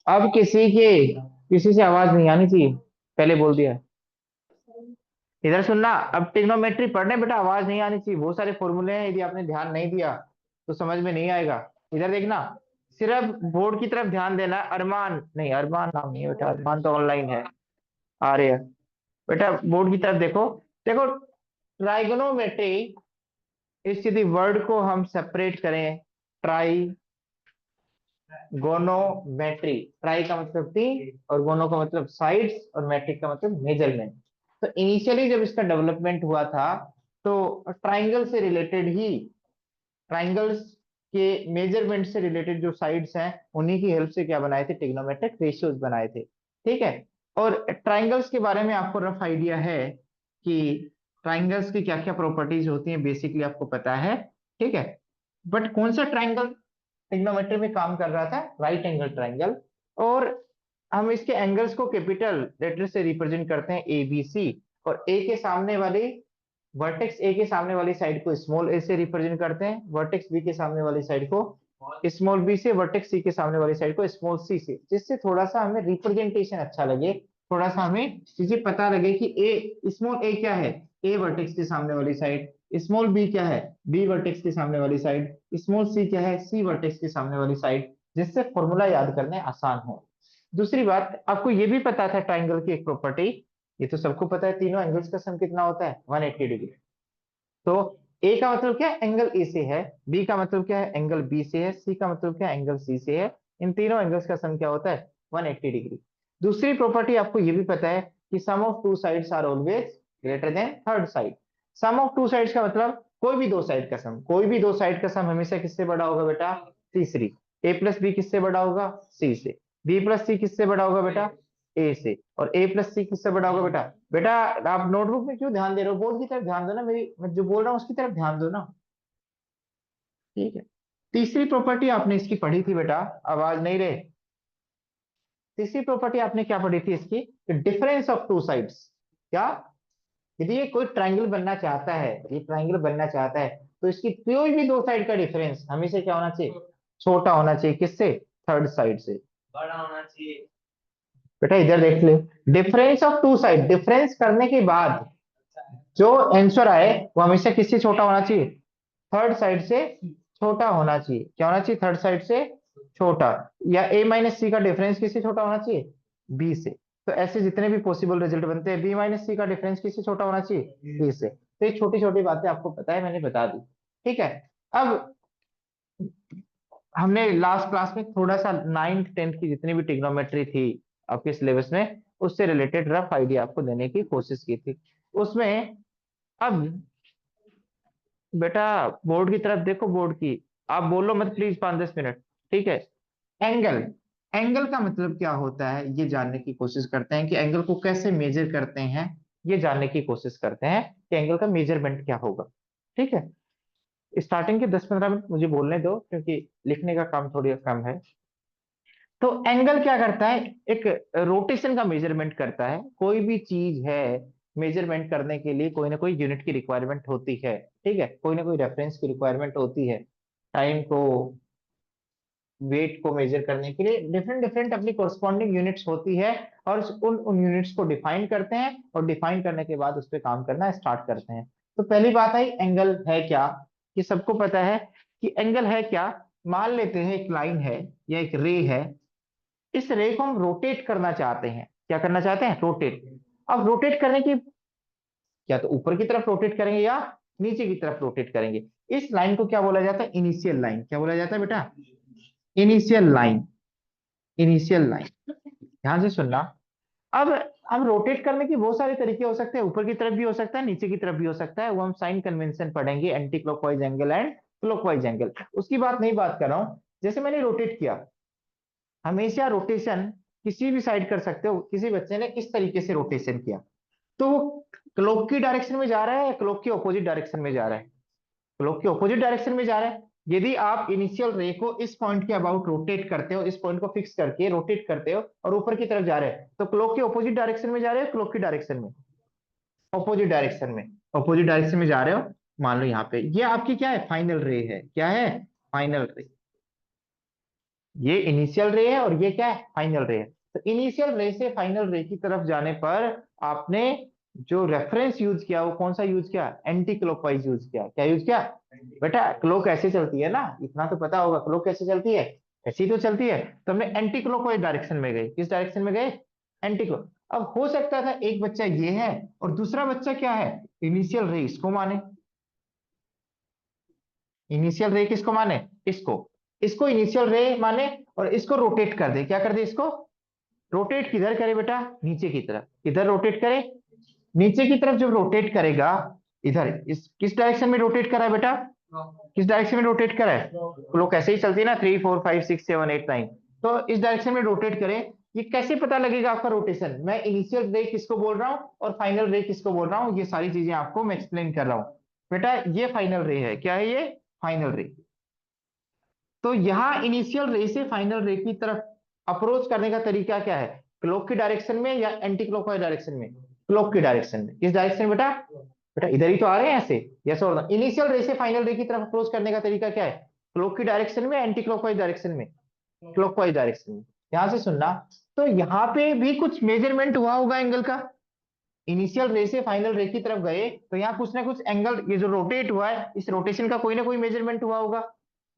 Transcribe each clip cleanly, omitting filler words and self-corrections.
अब किसी से आवाज नहीं आनी चाहिए, पहले बोल दिया। इधर सुनना, अब ट्रिग्नोमेट्री पढ़ने बेटा आवाज नहीं आनी चाहिए, बहुत सारे फॉर्मूले हैं, यदि आपने ध्यान नहीं दिया तो समझ में नहीं आएगा। इधर देखना, सिर्फ बोर्ड की तरफ ध्यान देना। अरमान नहीं, अरमान नाम नहीं है बेटा, अरमान तो ऑनलाइन है। आर्य, बेटा बोर्ड की तरफ देखो। देखो, ट्राइगोनोमेट्री, इस यदि वर्ड को हम सेपरेट करें, ट्राई गोनोमेट्री, ट्राई का मतलब तीन और गोनो का मतलब साइड्स और मैट्रिक का मतलब मेजरमेंट। तो इनिशियली जब इसका डेवलपमेंट हुआ था तो ट्राइंगल से रिलेटेड ही, ट्राइंगल्स के मेजरमेंट से रिलेटेड जो साइड्स हैं उन्हीं की हेल्प से क्या बनाए थे, ट्रिग्नोमेट्रिक रेशियोज बनाए थे। ठीक है। और ट्राइंगल्स के बारे में आपको रफ आइडिया है कि ट्राइंगल्स की क्या क्या प्रॉपर्टीज होती हैं, बेसिकली आपको पता है। ठीक है। बट कौन सा ट्राइंगल ट्रिग्नोमेट्री में काम कर रहा था, राइट एंगल ट्राइंगल। और हम इसके एंगल्स को कैपिटल लेटर से रिप्रेजेंट करते हैं ए बी सी। और ए के सामने वाली, वर्टेक्स ए के सामने वाली साइड को स्मॉल ए से रिप्रेजेंट करते हैं, वर्टेक्स बी के सामने वाली साइड को स्मॉल बी से, वर्टेक्स सी के सामने वाली साइड को स्मॉल सी से, जिससे थोड़ा सा हमें रिप्रेजेंटेशन अच्छा लगे, थोड़ा सा हमें चीजें पता लगे कि ए, स्मॉल ए क्या है, ए वर्टेक्स के सामने वाली साइड, स्मॉल बी क्या है, बी वर्टेक्स के सामने वाली साइड, स्मॉल सी क्या है, सी वर्टेक्स के सामने वाली साइड, जिससे फॉर्मूला याद करने आसान हो। दूसरी बात, आपको ये भी पता था ट्राइंगल की एक प्रॉपर्टी, ये तो सबको पता है, तीनों एंगल्स का सम कितना होता है, 180 डिग्री। तो ए का मतलब क्या है, एंगल ए से है, बी का मतलब क्या है, एंगल बी से है, सी का मतलब क्या है, एंगल सी से है। इन तीनों एंगल्स का सम क्या होता है, 180 डिग्री। दूसरी प्रॉपर्टी आपको ये भी पता है कि sum of two sides are always greater than third side. Sum of two sides का मतलब कोई भी दो साइड का सम, कोई भी दो साइड का सम हमेशा किससे बड़ा होगा बेटा, तीसरी। ए प्लस बी किससे बड़ा होगा, सी से। बी प्लस सी किससे बड़ा होगा बेटा, ए से। और ए प्लस सी किससे बड़ा होगा बेटा, बेटा आप नोटबुक में क्यों ध्यान दे रहे हो, बोर्ड की तरफ ध्यान दो ना, मेरी मैं जो बोल रहा हूँ उसकी तरफ ध्यान दो ना। ठीक है। तीसरी प्रॉपर्टी आपने इसकी पढ़ी थी बेटा, आवाज नहीं रहे। तीसरी प्रॉपर्टी आपने क्या पढ़ी थी इसकी, डिफरेंस ऑफ टू साइड्स। क्या, यदि ये कोई ट्राइंगल बनना चाहता है, ये ट्राइंगल बनना चाहता है, तो इसकी कोई भी दो साइड का डिफरेंस हमेशा क्या होना चाहिए, छोटा होना चाहिए, किससे, थर्ड साइड से बड़ा होना चाहिए। बेटा इधर देख ले, difference of two side, difference करने के बाद जो आंसर आए वो हमेशा किससे छोटा होना चाहिए, थर्ड साइड से छोटा होना चाहिए। क्या होना चाहिए, थर्ड साइड से छोटा। या ए माइनस सी का डिफरेंस किससे छोटा होना चाहिए, बी से। तो ऐसे जितने भी पॉसिबल रिजल्ट बनते हैं, बी माइनस सी का डिफरेंस किससे छोटा होना चाहिए, बी से। तो ये छोटी छोटी बातें आपको पता है, मैंने बता दी। ठीक है। अब हमने लास्ट क्लास में थोड़ा सा नाइन्थ टेंथ की जितनी भी ट्रिग्नोमेट्री थी आपके सिलेबस में, उससे रिलेटेड रफ आइडिया आपको देने की कोशिश की थी उसमें। अब बेटा बोर्ड की तरफ देखो, बोर्ड की, आप बोलो मत प्लीज 5-10 मिनट। ठीक है। एंगल, एंगल का मतलब क्या होता है ये जानने की कोशिश करते हैं, कि एंगल को कैसे मेजर करते हैं, ये जानने की कोशिश करते हैं कि एंगल का मेजरमेंट क्या होगा। ठीक है। स्टार्टिंग के 10-15 मिनट मुझे बोलने दो, क्योंकि लिखने का काम थोड़ी कम है। तो एंगल क्या करता है, एक रोटेशन का मेजरमेंट करता है। कोई भी चीज है, मेजरमेंट करने के लिए कोई ना कोई यूनिट की रिक्वायरमेंट होती है। ठीक है, कोई ना कोई रेफरेंस की रिक्वायरमेंट होती है। टाइम को, वेट को मेजर करने के लिए डिफरेंट डिफरेंट अपनी कोरस्पॉन्डिंग यूनिट्स होती है। और उन उन यूनिट्स को डिफाइन करते हैं, और डिफाइन करने के बाद उस पर काम करना स्टार्ट करते हैं। तो पहली बात है, एंगल है क्या, कि सबको पता है कि एंगल है क्या। मान लेते हैं एक लाइन है या एक रे है, इस रे को हम रोटेट करना चाहते हैं। क्या करना चाहते हैं, रोटेट। अब रोटेट करने की, या तो ऊपर की तरफ रोटेट करेंगे या नीचे की तरफ रोटेट करेंगे। इस लाइन को क्या बोला जाता है, इनिशियल लाइन। क्या बोला जाता है बेटा, इनिशियल लाइन। इनिशियल लाइन, ध्यान से सुनना। अब हम रोटेट करने की बहुत सारे तरीके हो सकते हैं, ऊपर की तरफ भी हो सकता है, नीचे की तरफ भी हो सकता है। वो हम साइन कन्वेंशन पढ़ेंगे, anti clockwise angle and clockwise angle, उसकी बात नहीं बात कर रहा हूं। जैसे मैंने रोटेट किया, हमेशा रोटेशन किसी भी साइड कर सकते हो। किसी बच्चे ने इस तरीके से रोटेशन किया, तो वो क्लॉक की डायरेक्शन में जा रहा है या क्लॉक के ऑपोजिट डायरेक्शन में जा रहा है, क्लॉक के ऑपोजिट डायरेक्शन में जा रहा है। यदि आप इनिशियल रे को इस पॉइंट के अबाउट रोटेट करते हो, इस पॉइंट को फिक्स करके रोटेट करते हो और ऊपर की तरफ जा रहे हैं, तो क्लॉक के ऑपोजिट डायरेक्शन में जा रहे हो, क्लॉक की डायरेक्शन में, ऑपोजिट डायरेक्शन में, ऑपोजिट डायरेक्शन में जा रहे हो। मान लो यहाँ पे ये आपकी क्या है, फाइनल रे है। क्या है, फाइनल रे। ये इनिशियल रे है और ये क्या है, फाइनल रे है। तो इनिशियल रे से फाइनल रे की तरफ जाने पर आपने जो रेफरेंस यूज किया वो कौन सा यूज किया, एंटी क्लॉकवाइज यूज किया। क्या यूज किया बेटा, क्लॉक ऐसे चलती है ना, इतना तो पता होगा, क्लॉक कैसे चलती है, ऐसी तो चलती है। तो हमने एंटी क्लॉकवाइज डायरेक्शन में गए, किस डायरेक्शन में गए, एंटी क्लॉक। अब हो सकता था एक बच्चा ये है और दूसरा बच्चा क्या है, इनिशियल रे इसको माने, इनिशियल रे किसको माने, इसको, इसको इनिशियल रे माने और इसको रोटेट कर दे, क्या कर दे इसको, रोटेट किधर करे बेटा, नीचे की तरफ, किधर रोटेट करे, नीचे की तरफ जब रोटेट करेगा, इधर इस किस डायरेक्शन में रोटेट करा है बेटा, किस डायरेक्शन में रोटेट करा है, क्लॉक ऐसे ही चलती है ना, 3 4 5 6 7 8 9, तो इस डायरेक्शन में रोटेट करे। ये कैसे पता लगेगा आपका रोटेशन, मैं इनिशियल रे किसको बोल रहा हूँ और फाइनल रे किसको बोल रहा हूँ, ये सारी चीजें आपको मैं एक्सप्लेन कर रहा हूँ। बेटा ये फाइनल रे है, क्या है ये, फाइनल रे। तो यहाँ इनिशियल रे से फाइनल रे की तरफ अप्रोच करने का तरीका क्या है, क्लॉक की डायरेक्शन में या एंटी क्लॉकवाइज डायरेक्शन में, क्लॉक की डायरेक्शन में। किस डायरेक्शन में बेटा, बेटा इधर ही तो आ रहे हैं ऐसे, यस और नो। इनिशियल रे से फाइनल रे की तरफ अप्रोच करने का तरीका क्या है, क्लॉक की डायरेक्शन में, एंटी क्लॉकवाइज डायरेक्शन में, क्लॉकवाइज डायरेक्शन में। ध्यान से सुनना, तो यहाँ पे भी कुछ मेजरमेंट हुआ होगा एंगल का, इनिशियल रे से फाइनल रे की तरफ गए तो यहाँ कुछ ना कुछ एंगल, ये जो रोटेट हुआ है इस रोटेशन का कोई ना कोई मेजरमेंट हुआ होगा,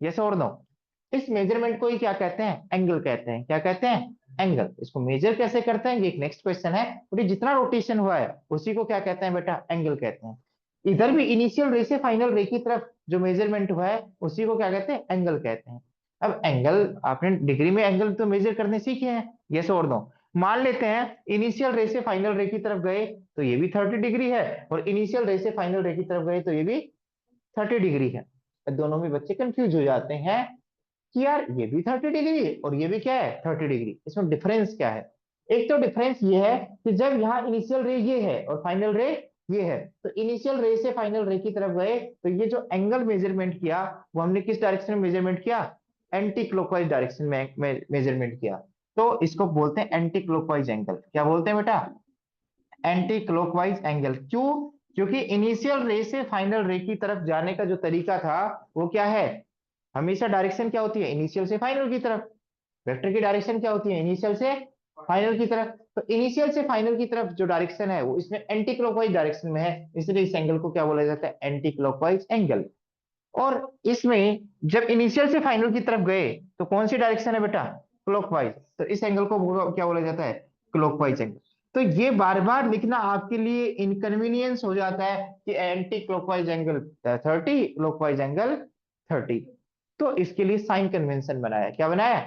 यस और नो। इस मेजरमेंट को ही क्या कहते हैं, एंगल कहते हैं। क्या कहते हैं, एंगल। इसको मेजर कैसे करते हैं ये एक नेक्स्ट क्वेश्चन है, और ये जितना रोटेशन हुआ है उसी को क्या कहते हैं बेटा, एंगल कहते हैं। इधर भी इनिशियल रे से फाइनल रे की तरफ जो मेजरमेंट हुआ है उसी को क्या कहते हैं, एंगल कहते हैं। अब एंगल आपने डिग्री में एंगल तो मेजर करने सीखे हैं, यस और नो। मान लेते हैं इनिशियल रे से फाइनल रे की तरफ गए तो ये भी 30 डिग्री है, और इनिशियल रे से फाइनल रे की तरफ गए तो ये भी 30 डिग्री है। दोनों में बच्चे कंफ्यूज हो जाते हैं कि यार ये भी 30 डिग्री और ये भी क्या है, 30 डिग्री, इसमें डिफरेंस क्या है। एक तो डिफरेंस ये है कि जब यहाँ इनिशियल रे ये है और फाइनल रे ये है, तो इनिशियल रे से फाइनल रे की तरफ गए तो ये जो एंगल मेजरमेंट किया वो हमने किस डायरेक्शन में मेजरमेंट किया, एंटी क्लॉकवाइज डायरेक्शन में मेजरमेंट किया। तो इसको बोलते हैं एंटी क्लॉकवाइज एंगल। क्या बोलते हैं बेटा, एंटी क्लॉकवाइज एंगल। क्यों, क्योंकि इनिशियल रे से फाइनल रे की तरफ जाने का जो तरीका था वो क्या है, हमेशा डायरेक्शन क्या होती है, इनिशियल से फाइनल की तरफ। वेक्टर की डायरेक्शन क्या होती है, इनिशियल से फाइनल की तरफ। तो इनिशियल से फाइनल की तरफ जो डायरेक्शन है वो इसमें एंटी क्लॉकवाइज डायरेक्शन में है, इसलिए इस एंगल को क्या बोला जाता है, एंटी क्लॉकवाइज एंगल। और इसमें जब इनिशियल से फाइनल की तरफ गए तो कौन सी डायरेक्शन है बेटा, क्लॉकवाइज, तो इस एंगल को क्या बोला जाता है, क्लॉकवाइज एंगल। तो ये बार बार लिखना आपके लिए इनकन्वीनियंस हो जाता है कि anti clockwise angle 30, clockwise angle 30। तो इसके लिए साइन कन्वेंशन बनाया, क्या बनाया,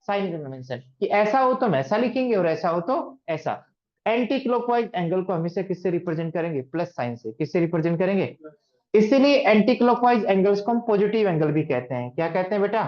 साइन कन्वेंशन, कि ऐसा हो तो हम ऐसा लिखेंगे और ऐसा हो तो ऐसा। एंटी क्लॉकवाइज एंगल को हमेशा किससे रिप्रेजेंट करेंगे, प्लस साइन से। किससे रिप्रेजेंट करेंगे, इसीलिए एंटी क्लॉकवाइज एंगल्स को हम पॉजिटिव एंगल भी कहते हैं। क्या कहते हैं बेटा,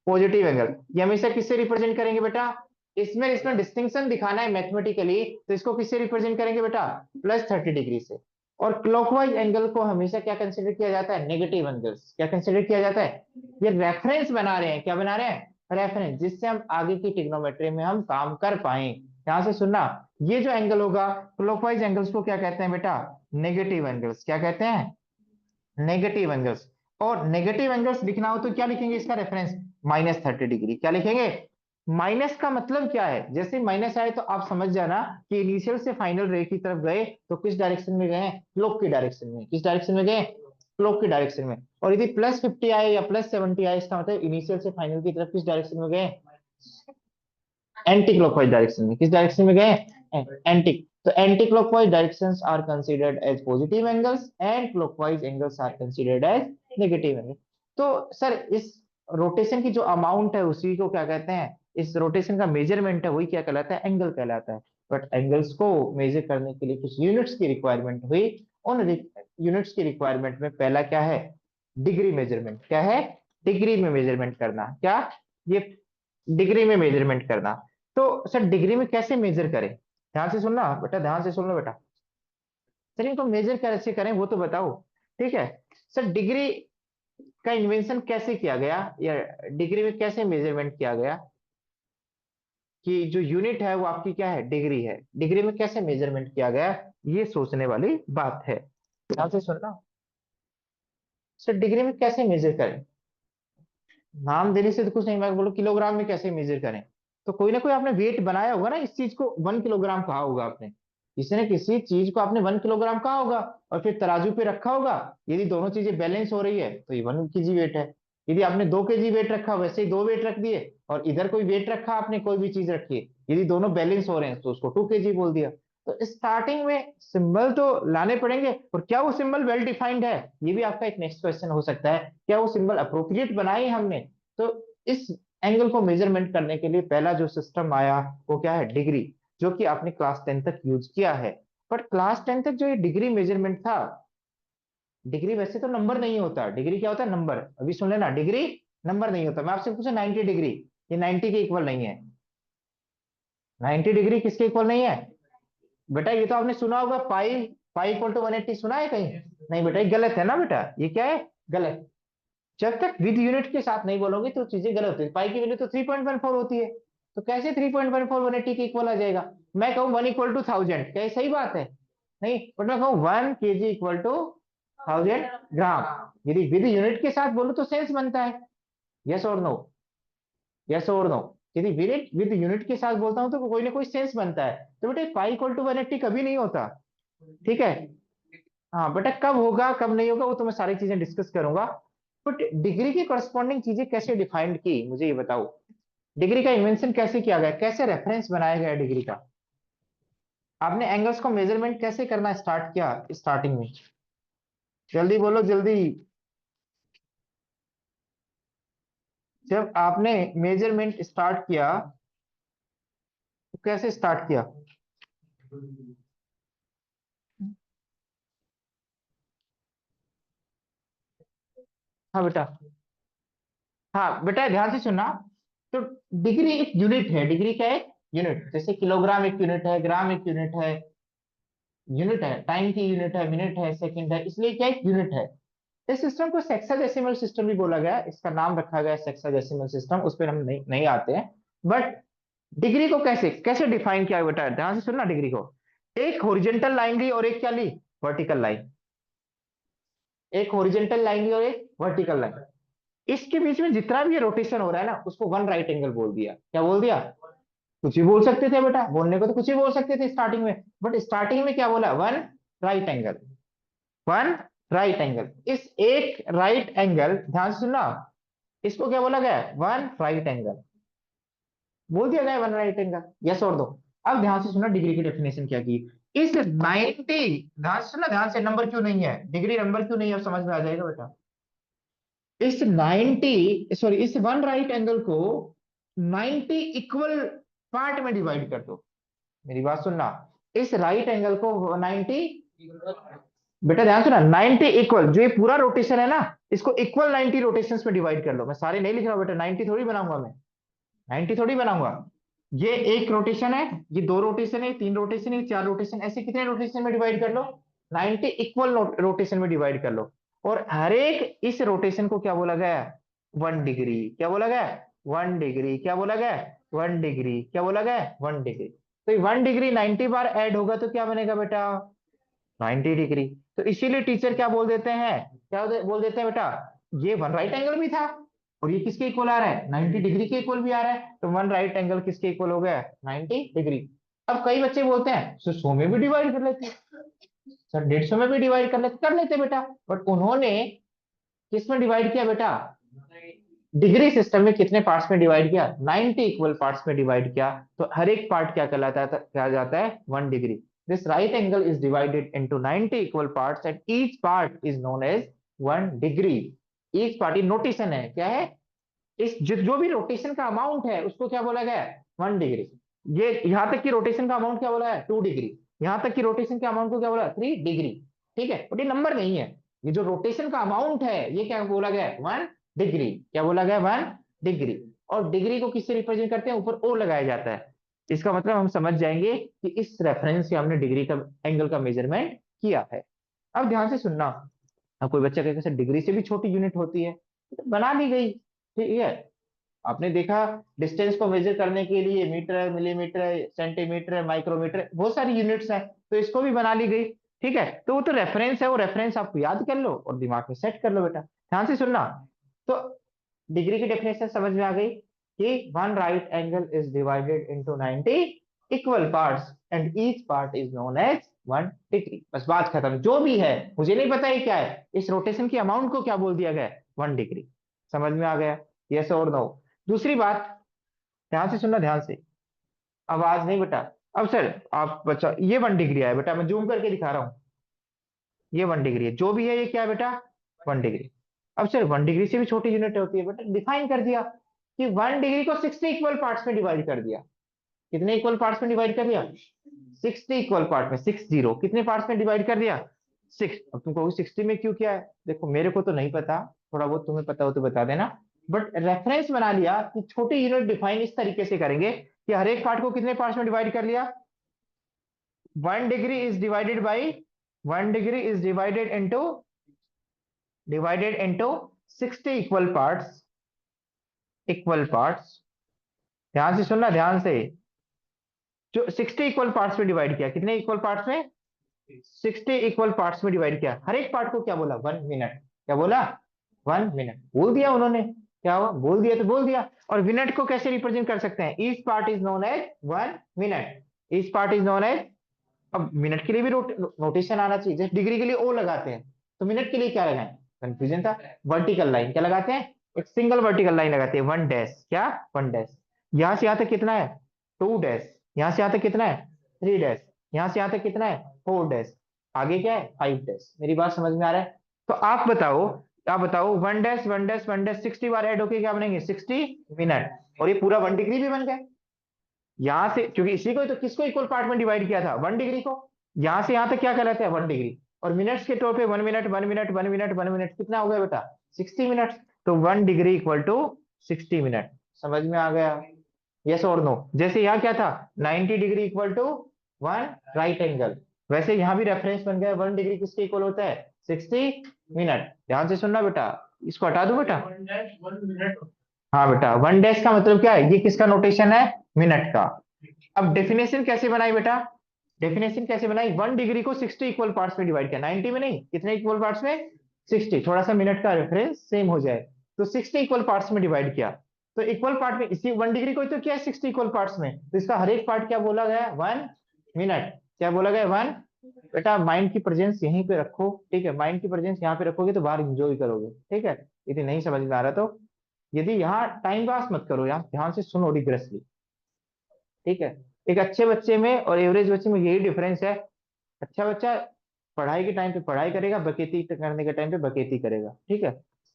पॉजिटिव एंगल। ये हमेशा किससे रिप्रेजेंट करेंगे बेटा, इसमें इसमें डिस्टिंक्शन दिखाना है मैथमेटिकली, तो इसको किससे रिप्रेजेंट करेंगे बेटा, +30 डिग्री से। और क्लॉकवाइज एंगल को हमेशा क्या कंसिडर किया जाता है, नेगेटिव एंगल्स। क्या कंसिडर किया जाता है, ये रेफरेंस बना रहे हैं, क्या बना रहे हैं, रेफरेंस, जिससे हम आगे की ट्रिग्नोमेट्री में हम काम कर पाए। ध्यान से सुनना, ये जो एंगल होगा क्लॉकवाइज एंगल्स को क्या कहते हैं बेटा, नेगेटिव एंगल्स। क्या कहते हैं, नेगेटिव एंगल्स। और नेगेटिव एंगल्स लिखना हो तो क्या लिखेंगे इसका रेफरेंस, -30 डिग्री। क्या लिखेंगे, माइनस का मतलब क्या है, जैसे माइनस आए तो आप समझ जाना कि इनिशियल से फाइनल रे की तरफ गए तो किस डायरेक्शन में गए, क्लॉक की डायरेक्शन में। किस डायरेक्शन में गए, क्लॉक की डायरेक्शन में। और यदि +50 आए या +70 आए इसका मतलब इनिशियल से फाइनल की तरफ किस डायरेक्शन में गए, एंटी क्लॉकवाइज डायरेक्शन में। किस डायरेक्शन में गए, एंटी। तो anti clockwise directions are considered as positive angles and clockwise angles are considered as negative angle. तो सर इस रोटेशन की जो अमाउंट है उसी को क्या कहते हैं, इस रोटेशन का मेजरमेंट है वही क्या कहलाता है, एंगल कहलाता है। बट एंगल्स को मेजर करने के लिए कुछ यूनिट्स की रिक्वायरमेंट हुई। उन यूनिट्स की रिक्वायरमेंट में पहला क्या है, डिग्री मेजरमेंट। क्या है, डिग्री में मेजरमेंट करना। क्या, ये डिग्री में मेजरमेंट करना। तो सर डिग्री में कैसे मेजर करें, ध्यान से सुनना बेटा, ध्यान से सुन लो बेटा। सर इनको मेजर कैसे करें वो तो बताओ, ठीक है। सर डिग्री का इन्वेंशन कैसे किया गया, या डिग्री में कैसे मेजरमेंट किया गया, कि जो यूनिट है वो आपकी क्या है, डिग्री है। डिग्री में कैसे मेजरमेंट किया गया, ये सोचने वाली बात है। ध्यान से सुनना, सर डिग्री में कैसे मेजर करें। नाम देने से तो कुछ नहीं, मैं बोलो किलोग्राम में कैसे मेजर करें? तो कोई ना कोई आपने वेट बनाया होगा ना, इस चीज को 1 किलोग्राम कहा होगा आपने, किसी न किसी चीज को आपने 1 किलोग्राम कहा होगा, और फिर तराजू पे रखा होगा। यदि दोनों चीजें बैलेंस हो रही है तो ये 1 kg वेट है। यदि आपने 2 kg वेट रखा, वैसे ही 2 वेट रख दिए, और इधर कोई वेट रखा आपने, कोई भी चीज रखी है, यदि दोनों बैलेंस हो रहे हैं तो उसको 2 kg बोल दिया। तो स्टार्टिंग में सिंबल तो लाने पड़ेंगे, और क्या वो सिंबल वेल डिफाइंड है, ये भी आपका एक नेक्स्ट क्वेश्चन हो सकता है, क्या वो सिंबल अप्रोप्रिएट बनाए हमने? तो इस एंगल को मेजरमेंट करने के लिए पहला जो सिस्टम आया वो क्या है, डिग्री, जो कि आपने क्लास 10 तक यूज किया है। बट क्लास 10 तक जो ये डिग्री मेजरमेंट था, डिग्री वैसे तो नंबर नहीं होता, डिग्री क्या होता है, नंबर। अभी सुन लेना, डिग्री नंबर नहीं होता। मैं आपसे पूछा 90 डिग्री, ये 90 के इक्वल नहीं है। 90 डिग्री किसके इक्वल नहीं है बेटा? ये तो आपने सुना होगा, पाई, पाई इक्वल टू 180, सुना है कहीं? नहीं बेटा, ये गलत है ना बेटा, ये क्या है, गलत। जब तक विद यूनिट के साथ नहीं बोलोगे तो चीजें गलत होती है। पाई की वैल्यू तो 3.14 होती है, तो कैसे 3.14 180 के इक्वल आ जाएगा? मैं कहूँ 1 = 1000, क्या ये सही बात है? नहीं, बट मैं कहूँ 1 kg इक्वल टू 1000 ग्राम, यदि विद यूनिट के साथ बोलो तो सेंस बनता है। यस और नो? यस और नो? यदि विद विद यूनिट के साथ बोलता हूँ तो कोई ना कोई सेंस बनता है। तो बेटे पाई इक्वल टू 180 कभी नहीं होता, ठीक है? हाँ बेटा, कब होगा कब नहीं होगा वो तो मैं सारी चीजें डिस्कस करूंगा। बट डिग्री की करस्पॉन्डिंग चीजें कैसे डिफाइंड की, मुझे ये बताओ। डिग्री का इन्वेंशन कैसे किया गया, कैसे रेफरेंस बनाया गया डिग्री का? आपने एंगल्स को मेजरमेंट कैसे करना स्टार्ट किया स्टार्टिंग में? जल्दी बोलो जल्दी। जब आपने मेजरमेंट स्टार्ट किया तो कैसे स्टार्ट किया? हाँ बेटा, हाँ बेटा ध्यान से सुनना। तो डिग्री एक यूनिट है, डिग्री क्या है, यूनिट। जैसे किलोग्राम एक यूनिट है, ग्राम एक यूनिट है, यूनिट है, टाइम की यूनिट है, मिनट है, सेकंड है, इसलिए क्या एक यूनिट है। इस सिस्टम को सेक्साडेसिमल सिस्टम भी बोला गया है, इसका नाम रखा गया है सेक्साडेसिमल सिस्टम, उस पर हम नहीं आते हैं। बट डिग्री को कैसे कैसे डिफाइन किया है बेटा, ध्यान से सुनना। डिग्री को एक हॉरिजॉन्टल लाइन ली और एक क्या ली, वर्टिकल लाइन। एक हॉरिजॉन्टल लाइन ली और एक वर्टिकल लाइन, इसके बीच में जितना भी रोटेशन हो रहा है ना, उसको वन राइट एंगल बोल दिया। क्या बोल दिया? कुछ भी बोल सकते थे बेटा, बोलने को तो कुछ भी बोल सकते थे स्टार्टिंग में, बट स्टार्टिंग में क्या बोला, one right angle. One right angle, इस एक राइट एंगल, ध्यान से सुनना, इसको क्या बोला गया, वन राइट एंगल बोल दिया गया, वन राइट एंगल। यस और दो? अब ध्यान से सुनना, डिग्री की डेफिनेशन क्या की। इस 90, ध्यान से सुनना, ध्यान से, नंबर क्यों नहीं है डिग्री, नंबर क्यों नहीं है, अब समझ में आ जाएगा बेटा। इस 90, सॉरी, इस वन राइट एंगल को 90 इक्वल पार्ट में डिवाइड कर दो। मेरी बात सुनना, इस राइट एंगल को 90, बेटा ध्यान सुना, 90 इक्वल, जो ये पूरा रोटेशन है ना, इसको इक्वल 90 रोटेशंस में डिवाइड कर लो। मैं सारे नहीं लिख रहा हूं बेटा, 90 थोड़ी बनाऊंगा मैं, 90 थोड़ी बनाऊंगा। ये एक रोटेशन है, ये दो रोटेशन है, तीन रोटेशन है, चार रोटेशन, ऐसे कितने रोटेशन में डिवाइड कर लो, 90 इक्वल रोटेशन में डिवाइड कर लो। और हर एक इस रोटेशन को क्या बोला गया, 1 डिग्री। क्या बोला गया, 1 डिग्री। क्या बोला गया, 1 डिग्री। क्या बोला गया, 1 डिग्री। तो 1 डिग्री 90 बार ऐड होगा तो क्या बनेगा बेटा, 90 डिग्री। तो इसीलिए टीचर क्या बोल देते हैं, क्या बोल देते हैं बेटा, ये वन राइट एंगल भी था, और ये किसके इक्वल आ रहा है, 90 डिग्री के इक्वल भी आ रहा है, तो वन राइट एंगल किसके इक्वल हो गया, 90 डिग्री। अब कई बच्चे बोलते हैं सर 100 में भी डिवाइड कर लेते, सर 150 में भी डिवाइड कर लेते बेटा। बट उन्होंने किस में डिवाइड किया बेटा, डिग्री सिस्टम में कितने पार्ट्स में डिवाइड किया, 90 इक्वल पार्ट्स में डिवाइड किया। तो हर एक पार्ट क्या कहलाता है, क्या जाता है, 1 degree. This right angle is divided into 90 equal parts and each part is known as 1 degree. Each part, ये नोटेशन है, क्या है, इस जो भी रोटेशन का अमाउंट है उसको क्या बोला गया है, 1 डिग्री। ये यहां तक की रोटेशन का अमाउंट क्या बोला है, 2 डिग्री। यहां तक की रोटेशन के अमाउंट को क्या बोला, 3 डिग्री। ठीक है, बट ये नंबर नहीं है, ये जो रोटेशन का अमाउंट है ये क्या बोला गया है, 1 डिग्री। क्या बोला गया, 1 डिग्री। और डिग्री को किससे रिप्रेजेंट करते हैं, ऊपर ओ लगाया जाता है। इसका मतलब हम समझ जाएंगे कि इस रेफरेंस से हमने डिग्री का एंगल का मेजरमेंट किया है। अब ध्यान से सुनना, अब कोई बच्चा कहेगा सर डिग्री से भी छोटी यूनिट होती है, तो बना दी गई, ठीक है। आपने देखा, डिस्टेंस को मेजर करने के लिए मीटर है, मिलीमीटर है, सेंटीमीटर है, माइक्रोमीटर है, बहुत सारी यूनिट्स हैं, तो इसको भी बना ली गई। ठीक है, तो वो तो रेफरेंस है, वो रेफरेंस आप याद कर लो और दिमाग में सेट कर लो बेटा। ध्यान से सुनना। तो डिग्री की डेफिनेशन समझ में आ गई कि one right angle is divided into 90 equal parts and each part is known as 1 degree. बस बात खत्म। जो भी है, मुझे नहीं पता ये क्या है, इस रोटेशन की अमाउंट को क्या बोल दिया गया, 1 डिग्री। समझ में आ गया? यस और नो? दूसरी बात, ध्यान से सुनना, ध्यान से। आवाज नहीं बेटा। अब सर आप बच्चा, ये 1 डिग्री है बेटा, मैं जूम करके दिखा रहा हूँ, ये 1 डिग्री है। जो भी है ये क्या है बेटा, 1 डिग्री। अब सर 1 डिग्री से भी छोटी यूनिट होती है बेटा, डिफाइन कर दिया कि 1 डिग्री को 60 इक्वल पार्ट्स में डिवाइड कर दिया। कितने इक्वल पार्ट्स में डिवाइड कर दिया? 60 इक्वल पार्ट में, 60 कितने पार्ट्स में डिवाइड कर दिया? 6। अब तुम कहोगे 60 में क्यों किया है? देखो मेरे को तो नहीं पता, थोड़ा बहुत तुम्हें पता हो तो बता देना, बट रेफरेंस बना लिया कि छोटी यूनिट डिफाइन इस तरीके से करेंगे कि हर एक पार्ट को कितने पार्ट्स में डिवाइड कर लिया। 1 degree is divided by 1 degree is divided into 60 equal parts. ध्यान से सुनना, ध्यान से। जो 60 इक्वल पार्ट्स में डिवाइड किया, कितने इक्वल पार्ट्स में? 60 इक्वल पार्ट्स में डिवाइड किया। हर एक पार्ट को क्या बोला? 1 मिनट। क्या बोला? 1 मिनट बोल दिया उन्होंने। क्या हुआ? बोल दिया तो बोल दिया। और मिनट को कैसे रिप्रेजेंट कर सकते हैं? Each part is known as 1 minute. Each part is known as, अब मिनट के लिए भी नोटेशन आना चाहिए। जैसे डिग्री के लिए ओ लगाते हैं, तो मिनट के लिए क्या लगाएं? कंफ्यूजन था। वर्टिकल लाइन क्या लगाते हैं? एक सिंगल वर्टिकल लाइन लगाते हैं, 1 डैश। क्या? 1 डैश। यहां से यहां तक कितना है? 2 डैश। यहां से यहां तक कितना है? 3 डैश। यहां से यहां तक कितना है? 4 डैश। आगे क्या है? 5 डैश। मेरी बात समझ में आ रहा है? तो आप बताओ 1 डैश 1 डैश 1 डैश 60 बार ऐड होके क्या बनेंगे? 60 मिनट। और ये पूरा 1 डिग्री भी बन गया। यहां से, क्योंकि इसी को तो किसको इक्वल पार्ट में डिवाइड किया था? 1 डिग्री को। यहां से यहां तक क्या कहलाता है? 1 डिग्री। और मिनट्स के तौर पे 1 मिनट 1 मिनट 1 मिनट 1 मिनट कितना हो गया बेटा? 60 मिनट। तो 1 डिग्री इक्वल टू 60 मिनट। समझ में आ गया? यस और नो? जैसे यहाँ क्या था, 90 degree equal to 1 right angle, वैसे यहाँ भी रेफरेंस बन गया। 1 डिग्री किसके इक्वल होता है? 60 मिनट। ध्यान से सुनना बेटा, इसको हटा दो बेटा। हाँ बेटा, 1 डैश का मतलब क्या है? ये किसका नोटेशन है? मिनट का। अब डेफिनेशन कैसे बनाई बेटा? डेफिनेशन कैसे बनाई? 1 डिग्री को 60 इक्वल पार्ट्स में डिवाइड किया, 90 में नहीं, कितने इक्वल पार्ट्स में? 60। थोड़ा सा मिनट का रेफरेंस सेम हो जाए, तो 60 इक्वल पार्ट्स में डिवाइड किया। तो इक्वल पार्ट में, इसी 1 डिग्री को तो क्या है 60 इक्वल पार्ट्स में, तो इसका हर एक पार्ट क्या बोला गया? 1 मिनट। क्या बोला गया? 1। बेटा माइंड की प्रेजेंस यहीं पे रखो, ठीक है? माइंड की प्रेजेंस यहाँ पे रखोगे तो बाहर इंजॉय करोगे, ठीक है? यदि नहीं समझ में आ रहा तो, यदि यहाँ टाइम पास मत करो, यहाँ ध्यान से सुनो रिग्रेसली, ठीक है? एक अच्छे बच्चे में और एवरेज बच्चे में यही डिफरेंस है। अच्छा बच्चा पढ़ाई के टाइम पे पढ़ाई करेगा, बकेती करने के टाइम पे बकेती करेगा, ठीक है?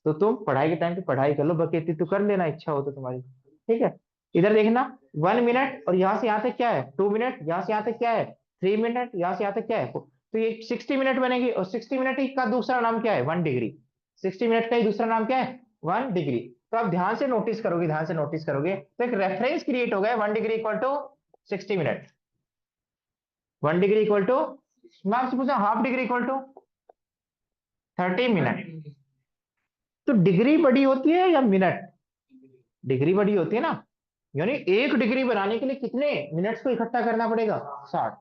तो तुम पढ़ाई के टाइम पे पढ़ाई कर लो, बकेती तो कर लेना, इच्छा हो तो तुम्हारी, ठीक है? इधर देखना, 1 मिनट और यहाँ से यहाँ तक क्या है? 2 मिनट। यहाँ से यहाँ तक क्या है? 3 मिनट। यहाँ से यहाँ तक क्या है? तो ये 60 मिनट बनेगी। और 60 मिनट का दूसरा नाम क्या है? 1 डिग्री। 60 मिनट का ही दूसरा नाम क्या है? 1 डिग्री। तो आप ध्यान से नोटिस करोगे, ध्यान से नोटिस करोगे तो एक रेफरेंस क्रिएट हो गया, 1 degree equal to 60 minute. 1 degree equal to, मैं आपसे पूछा half degree equal to 30 minute. तो डिग्री बड़ी होती है या मिनट? डिग्री बड़ी होती है ना। यानी 1 डिग्री बनाने के लिए कितने मिनट्स को इकट्ठा करना पड़ेगा? 60।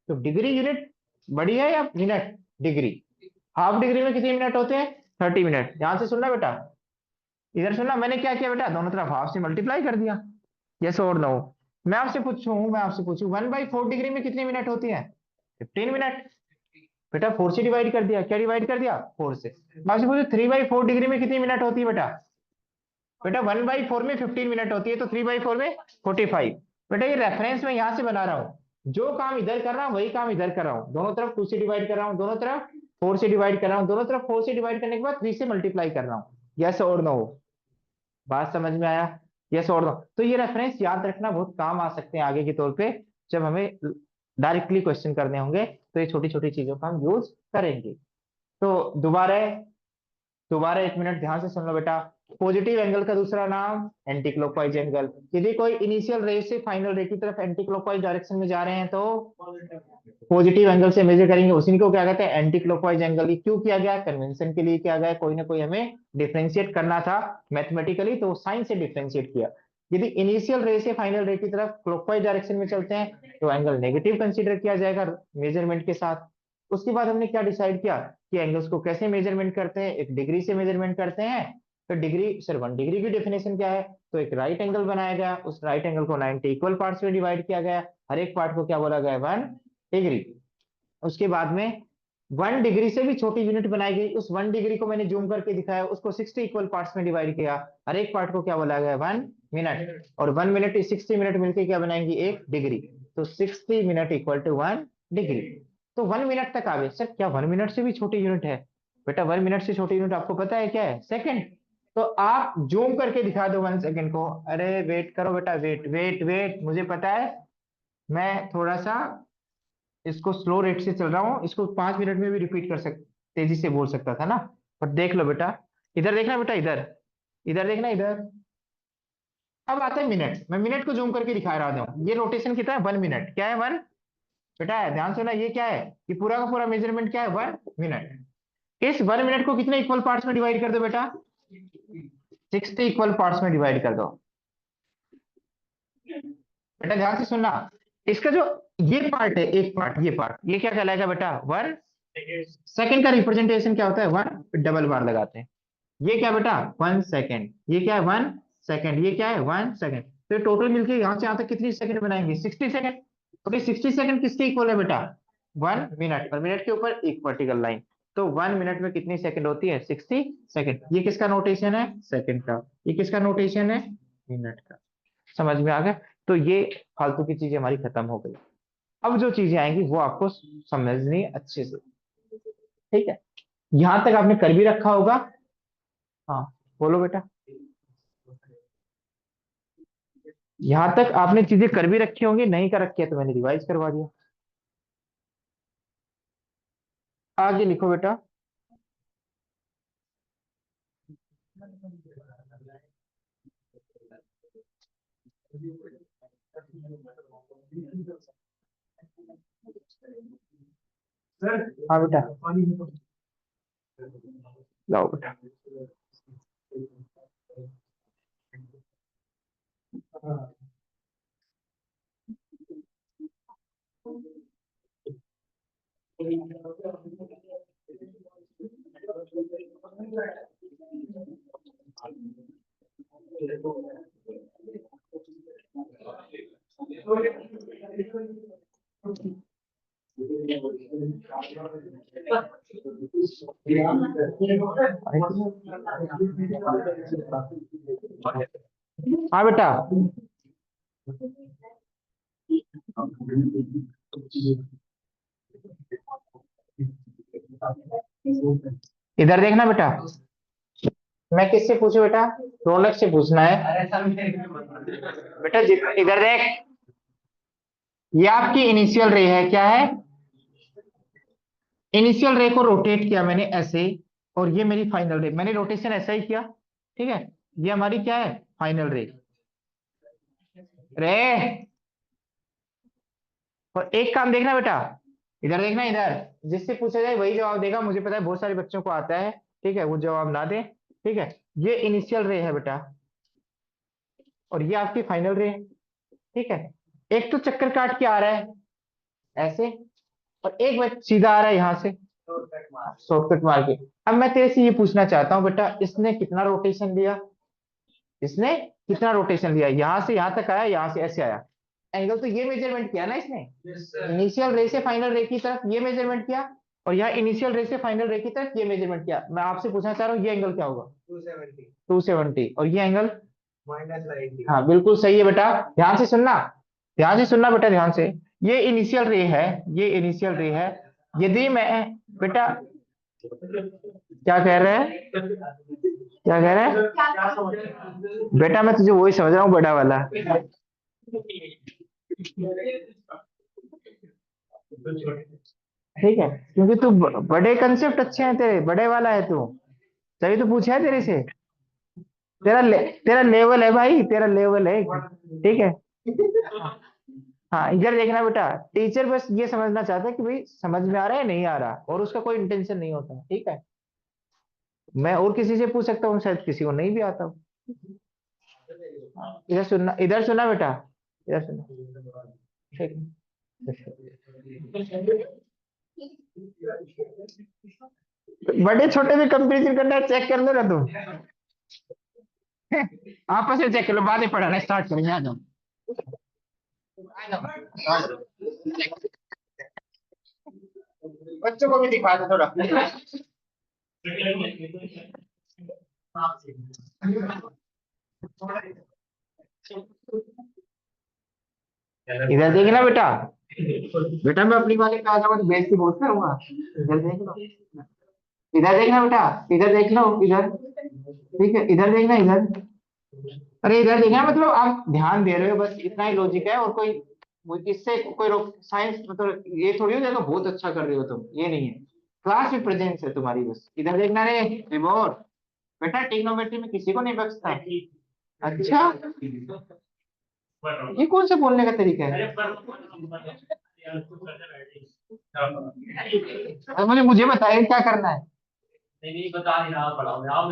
तो डिग्री यूनिट बड़ी है या मिनट? डिग्री। हाफ डिग्री में कितने मिनट होते हैं? 30 मिनट। ध्यान से सुनना बेटा, इधर सुनना, मैंने क्या किया बेटा? दोनों तरफ हाफ से मल्टीप्लाई कर दिया। यस और नो? मैं आपसे पूछूं 1/4 डिग्री में कितने मिनट होती है? 15 मिनट। बेटा 4 से डिवाइड कर दिया। क्या डिवाइड कर दिया? 4 से। मैं आपसे पूछूं 3/4 डिग्री में कितनी मिनट होती है बेटा? बेटा 1/4 में 15 मिनट होती है, तो 3/4 में 45। बेटा ये रेफरेंस में यहां से बना रहा हूं, जो काम इधर कर रहा हूं वही काम इधर कर रहा हूं। दोनों तरफ 2 से डिवाइड कर रहा हूं, दोनों तरफ 4 से डिवाइड कर रहा हूं, दोनों तरफ 4 से डिवाइड करने के बाद 3 से मल्टीप्लाई कर रहा हूं। यस और नो? बात समझ में आया? यस और नो? तो ये रेफरेंस याद रखना, बहुत काम आ सकते हैं आगे के तौर पे, जब हमें डायरेक्टली क्वेश्चन करने होंगे, तो ये छोटी छोटी चीजों का हम यूज करेंगे। तो दोबारा दोबारा 1 मिनट ध्यान से सुन लो बेटा। पॉजिटिव एंगल का दूसरा नाम एंटी क्लॉकवाइज एंगल। यदि कोई इनिशियल रे से फाइनल रे की तरफ एंटी क्लॉकवाइज डायरेक्शन में जा रहे हैं तो पॉजिटिव एंगल से मेजर करेंगे, उसी को क्या कहते हैं? Anti clockwise angle. ये क्यों किया गया? कन्वेंशन के लिए किया गया। कोई ना कोई हमें डिफरेंशिएट करना था मैथमेटिकली, तो साइंस से डिफरेंशिएट किया। यदि इनिशियल रे से फाइनल रे की तरफ क्लॉकवाइज डायरेक्शन में चलते हैं तो एंगल नेगेटिव कंसीडर किया जाएगा मेजरमेंट के साथ। उसके बाद हमने क्या डिसाइड किया कि एंगल्स को कैसे मेजरमेंट करते हैं? एक डिग्री से मेजरमेंट करते हैं, तो डिग्री सर 1 डिग्री की डेफिनेशन क्या है, तो एक राइट एंगल बनाया गया, उस राइट एंगल को 90 इक्वल पार्ट्स में डिवाइड किया गया, हर एक पार्ट को क्या बोला गया, 1 डिग्री। उसके बाद में 1 डिग्री से भी छोटी यूनिट बनाई गई, उस 1 डिग्री को मैंने जूम करके दिखाया, उसको 60 इक्वल पार्ट्स में डिवाइड किया, हर एक पार्ट को क्या बोला गया, 1 मिनट, और 1 मिनट 60 मिनट मिलकर क्या बनाएंगे, 1 डिग्री। तो 60 मिनट इक्वल टू 1 डिग्री। तो 1 मिनट तक आ गए। सर क्या 1 मिनट से भी छोटी यूनिट है? बेटा 1 मिनट से छोटी यूनिट आपको पता है क्या है, सेकंड। तो आप जूम करके दिखा दो 1 सेकंड को। अरे वेट करो बेटा, वेट वेट वेट, मुझे पता है मैं थोड़ा सा इसको स्लो रेट से चल रहा हूँ, इसको 5 मिनट में भी रिपीट कर सक तेजी से बोल सकता था ना। पर देख लो बेटा, इधर देखना बेटा, इधर इधर देखना, इधर। अब आता है मिनट, मैं मिनट को जूम करके दिखा रहा हूँ। ये रोटेशन कितना है, 1 मिनट। क्या है, 1। बेटा ध्यान से ना, ये क्या है, ये पूरा का पूरा मेजरमेंट क्या है, 1 मिनट। इस 1 मिनट को कितने इक्वल पार्ट्स में डिवाइड कर दो बेटा, 60 इक्वल पार्ट्स में डिवाइड कर दो। बेटा ध्यान से सुनना, इसका जो ये पार्ट है, एक पार्ट, ये पार्ट, ये क्या कहलाएगा बेटा, 1 सेकेंड का रिप्रेजेंटेशन क्या होता है, 1 डबल बार लगाते हैं। ये क्या बेटा, 1 सेकेंड, ये क्या है, 1 सेकेंड, ये क्या है, 1 सेकेंड। तो टोटल मिलके यहाँ से यहाँ तक कितनी सेकंड बनाएंगे, 60 सेकंड। ओके, 60 सेकंड किसके इक्वल है बेटा, 1 मिनट, और मिनट के ऊपर एक वर्टिकल लाइन। तो 1 मिनट में कितनी सेकंड होती है, 60 सेकंड। ये किसका नोटेशन है, सेकंड का। ये किसका नोटेशन है, मिनट का। समझ में आ गया? तो ये फालतू की चीजें हमारी खत्म हो गई। अब जो चीजें आएंगी वो आपको समझनी है अच्छे से, ठीक है। यहां तक आपने कर भी रखा होगा। हाँ, बोलो बेटा। यहां तक आपने चीजें कर भी रखी होंगी, नहीं कर रखी है तो मैंने रिवाइज करवा दिया। आगे लिखो बेटा। हाँ बेटा, लाओ बेटा। हाँ बेटा, इधर देखना बेटा। मैं किससे पूछू बेटा, रौनक से पूछना है। बेटा इधर देख, ये आपकी इनिशियल रे है, क्या है, इनिशियल रे को रोटेट किया मैंने ऐसे, और ये मेरी फाइनल रे, मैंने रोटेशन ऐसा ही किया, ठीक है। ये हमारी क्या है, फाइनल रे। रे, और एक काम देखना बेटा, इधर देखना, इधर। जिससे पूछा जाए वही जवाब देगा, मुझे पता है बहुत सारे बच्चों को आता है, ठीक है, वो जवाब ना दे, ठीक है। ये इनिशियल रे है बेटा, और ये आपकी फाइनल रे है, ठीक है। एक तो चक्कर काट के आ रहा है ऐसे, और एक बस सीधा आ रहा है यहाँ से शॉर्टकट मार के। अब मैं तेरे से ये पूछना चाहता हूँ बेटा, इसने कितना रोटेशन लिया, इसने कितना रोटेशन लिया, यहाँ से यहाँ तक आया, यहाँ से ऐसे आया, एंगल तो ये मेजरमेंट किया ना इसने, इनिशियल रे से फाइनल रे की तरफ ये मेजरमेंट किया, और यहाँ इनिशियल रे से फाइनल रे की तरफ ये मेजरमेंट किया। मैं आपसे पूछना चाह रहा हूँ, ये एंगल क्या होगा, 270, और ये एंगल -90। हाँ बिल्कुल सही है बेटा, ध्यान से सुनना, ध्यान से सुनना बेटा, ध्यान से। ये इनिशियल रे है, ये इनिशियल रे है। यदि मैं बेटा, क्या कह रहे हैं, क्या कह रहे हैं बेटा, मैं तुझे वही समझ रहा हूँ, बड़ा वाला, ठीक है, क्योंकि तू बड़े कंसेप्ट अच्छे हैं तेरे, बड़े वाला है तू, तभी तो पूछा है तेरे से। तेरा लेवल है भाई, तेरा लेवल है, ठीक है। हाँ इधर देखना बेटा, टीचर बस ये समझना चाहता है कि भाई समझ में आ रहा है नहीं आ रहा, और उसका कोई इंटेंशन नहीं होता, ठीक है। मैं और किसी से पूछ सकता हूँ, शायद किसी को नहीं भी आता हो। इधर सुनना, इधर सुनना बेटा, इधर सुनना, ठीक है। बड़े छोटे में कंपेरिजन करना है, चेक कर लो ना तुम। आपस में चेक कर लो, बाद में पढ़ाना स्टार्ट करेंगे। आ जाओ, आ जाओ, आ जाओ। बच्चों को भी दिखा दो थोड़ा। इधर देखना बेटा, बेटा मैं अपनी वाले पे आ जाऊंगा तो बेइज्जती बहुत करूंगा। इधर देख लो, इधर देखना बेटा, इधर देख लो, इधर। ठीक है, इधर देखना, इधर। अरे इधर देखना, मतलब आप ध्यान दे रहे हो, बस इतना ही लॉजिक है, और कोई इससे कोई साइंस मतलब ये थोड़ी हो जाएगा बहुत अच्छा कर रहे हो तुम, ये नहीं है। क्लास में प्रेजेंस है तुम्हारी, बस इधर देखना रे रिमोट। बेटा ट्रिग्नोमेट्री में किसी को नहीं बख्शता। अच्छा, ये कौन सा बोलने का तरीका है? अब मुझे बताइए क्या करना है।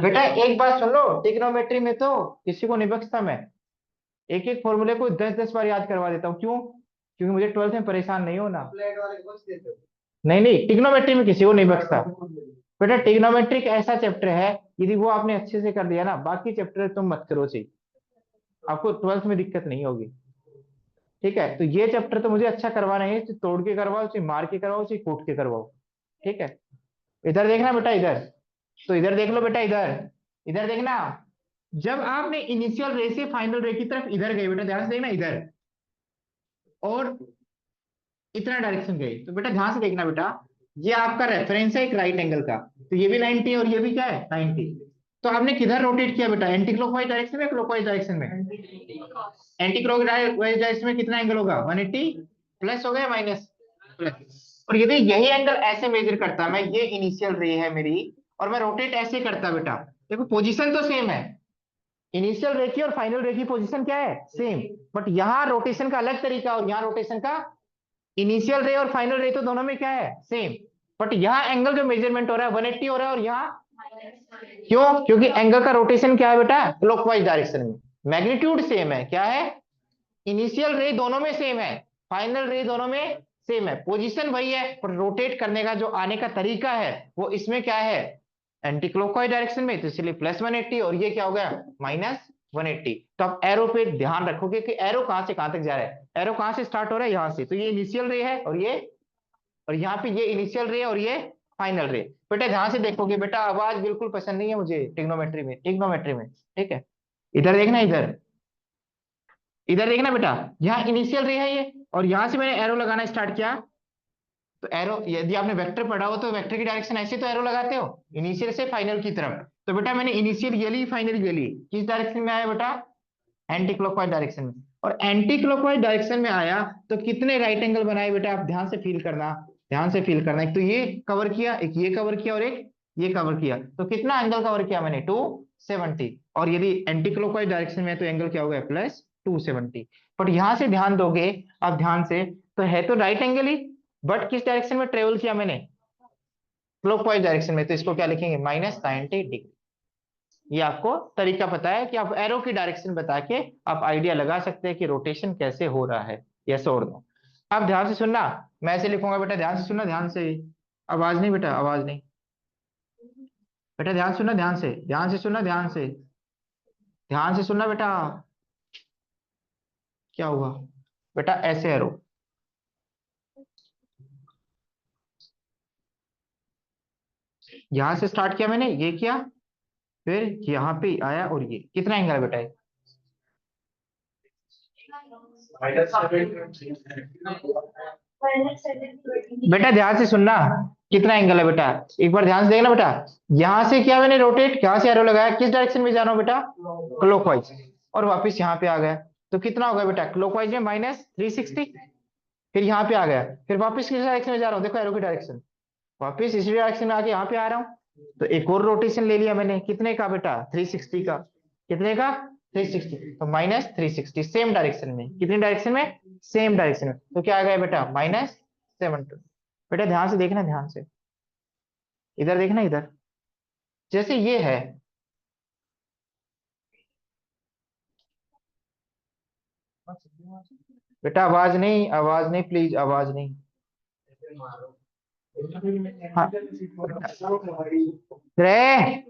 बेटा एक बात सुन लो, ट्रिग्नोमेट्री में तो किसी को नहीं बख्शता मैं। एक एक फॉर्मूले को 10-10 बार याद करवा देता हूँ। क्यों? क्योंकि मुझे 12th में परेशान नहीं होना। नहीं नहीं, ट्रिग्नोमेट्री में किसी को नहीं बख्शता। बेटा ट्रिग्नोमेट्री एक ऐसा चैप्टर है, यदि वो आपने अच्छे से कर दिया ना, बाकी चैप्टर तुम मत करो सही, आपको 12th में दिक्कत नहीं होगी। ठीक है, तो ये चैप्टर तो मुझे अच्छा करवाना है, चाहे तोड़ के करवाओ, चाहे मार के करवाओ, चाहे कूट के करवाओ। ठीक है, इधर देखना बेटा, इधर। तो इधर देख लो बेटा, इधर। इधर देखना, जब आपने इनिशियल रे से फाइनल रे की तरफ इधर गए बेटा, ध्यान से देखना इधर, और इतना डायरेक्शन गए, तो बेटा ध्यान से देखना बेटा, ये आपका रेफरेंस है एक राइट एंगल का, तो ये भी 90 है और ये भी क्या है 90। तो आपने किधर रोटेट किया बेटा, एंटी क्लॉकवाइज डायरेक्शन में, क्लॉकवाइज डायरेक्शन में? एंटी क्लॉकवाइज डायरेक्शन में कितना एंगल होगा, 180 प्लस हो गया माइनस प्लस। और यदि यही एंगल ऐसे मेजर करता मैं, ये इनिशियल रे है मेरी, और मैं रोटेट ऐसे करता बेटा, देखो पोजीशन तो सेम है, इनिशियल रे की और फाइनल रे की पोजीशन क्या है सेम, बट यहाँ रोटेशन का अलग तरीका और यहाँ रोटेशन का, इनिशियल रे और फाइनल रे तो दोनों में क्या है सेम, बट यहाँ एंगल जो मेजरमेंट हो रहा है 180 हो रहा है, और यहाँ क्यों? क्योंकि एंगल का रोटेशन क्या है बेटा, क्लॉकवाइज डायरेक्शन में। मैग्नीट्यूड सेम है, क्या है, इनिशियल रे दोनों में सेम है, फाइनल रे दोनों में सेम है, पोजीशन वही है, पर रोटेट करने का जो आने का तरीका है वो इसमें क्या है, एंटी क्लॉकवाइज डायरेक्शन में, तो इसलिए प्लस 180, और ये क्या हो गया माइनस 180। तो आप एरो पे ध्यान रखोगे कि एरो कहां से कहां तक जा रहा है, एरो कहां से स्टार्ट हो रहा है, यहां से, तो ये इनिशियल रे है, और ये, और यहाँ पे ये इनिशियल रे और ये फाइनल रे। बेटा ध्यान से देखोगे बेटा, आवाज बिल्कुल पसंद नहीं है मुझे ट्रिग्नोमेट्री में। ठीक है, इधर देखना, इधर, इधर देखना बेटा, यहाँ इनिशियल रे है ये, और यहां से मैंने एरो लगाना स्टार्ट किया, तो एरो, यदि आपने वेक्टर पढ़ा हो तो वेक्टर की डायरेक्शन ऐसे तो एरो लगाते हो, इनिशियल से फाइनल की तरफ। तो बेटा मैंने इनिशियल ये ली, फाइनल ये ली, किस डायरेक्शन में आया बेटा, एंटी क्लॉकवाइज डायरेक्शन में। और एंटी क्लॉकवाइज डायरेक्शन में आया तो कितने राइट एंगल बनाए बेटा, आप ध्यान से फील करना, ध्यान से फील करना, एक तो ये कवर किया, एक ये कवर किया, और एक ये कवर किया, तो कितना एंगल कवर किया मैंने, 270। और यदि एंटी क्लॉकवाइज डायरेक्शन में है तो एंगल क्या हो गया, प्लस 270। बट यहां से ध्यान दोगे आप, ध्यान से, तो है तो राइट एंगल ही, बट किस डायरेक्शन में ट्रेवल किया मैंने, क्लॉकवाइज डायरेक्शन में, तो इसको क्या लिखेंगे, -90 डिग्री। ये आपको तरीका पता है कि आप एरो की डायरेक्शन बता के आप आइडिया लगा सकते हैं कि रोटेशन कैसे हो रहा है, यस और नो। आप ध्यान से सुनना, मैं ऐसे लिखूंगा बेटा, ध्यान से सुनना, ध्यान से, आवाज नहीं बेटा, आवाज नहीं, बेटा ध्यान सुनना, ध्यान से, ध्यान से सुनना, ध्यान से, ध्यान से सुनना बेटा। क्या हुआ बेटा, ऐसे एरो, यहां से स्टार्ट किया मैंने, ये किया, फिर यहाँ पे आया, और ये कितना एंगल है बेटा, बेटा ध्यान से सुनना, कितना एंगल है बेटा, एक बार ध्यान से देखना बेटा, यहां से किया मैंने रोटेट, यहां से एरो लगाया, किस डायरेक्शन में जा रहा हूं बेटा, क्लॉकवाइज, और वापस यहाँ पे आ गया, तो कितना होगा बेटा, क्लॉकवाइज में -360, फिर यहाँ पे आ गया, फिर वापस किस डायरेक्शन में जा रहा हूँ, देखो एरो की डायरेक्शन, वापस इसी डायरेक्शन में आके यहाँ पे आ रहा हूँ, तो एक और रोटेशन ले लिया मैंने, कितने का बेटा, 360 का, कितने का, 360, तो -360 सेम डायरेक्शन में, कितनी डायरेक्शन में, सेम डायरेक्शन में, तो क्या आ गया बेटा, -72। बेटा ध्यान से देखना, ध्यान से, इधर देखना, इधर, जैसे ये है, बेटा आवाज नहीं, आवाज नहीं, प्लीज आवाज नहीं। हाँ रे,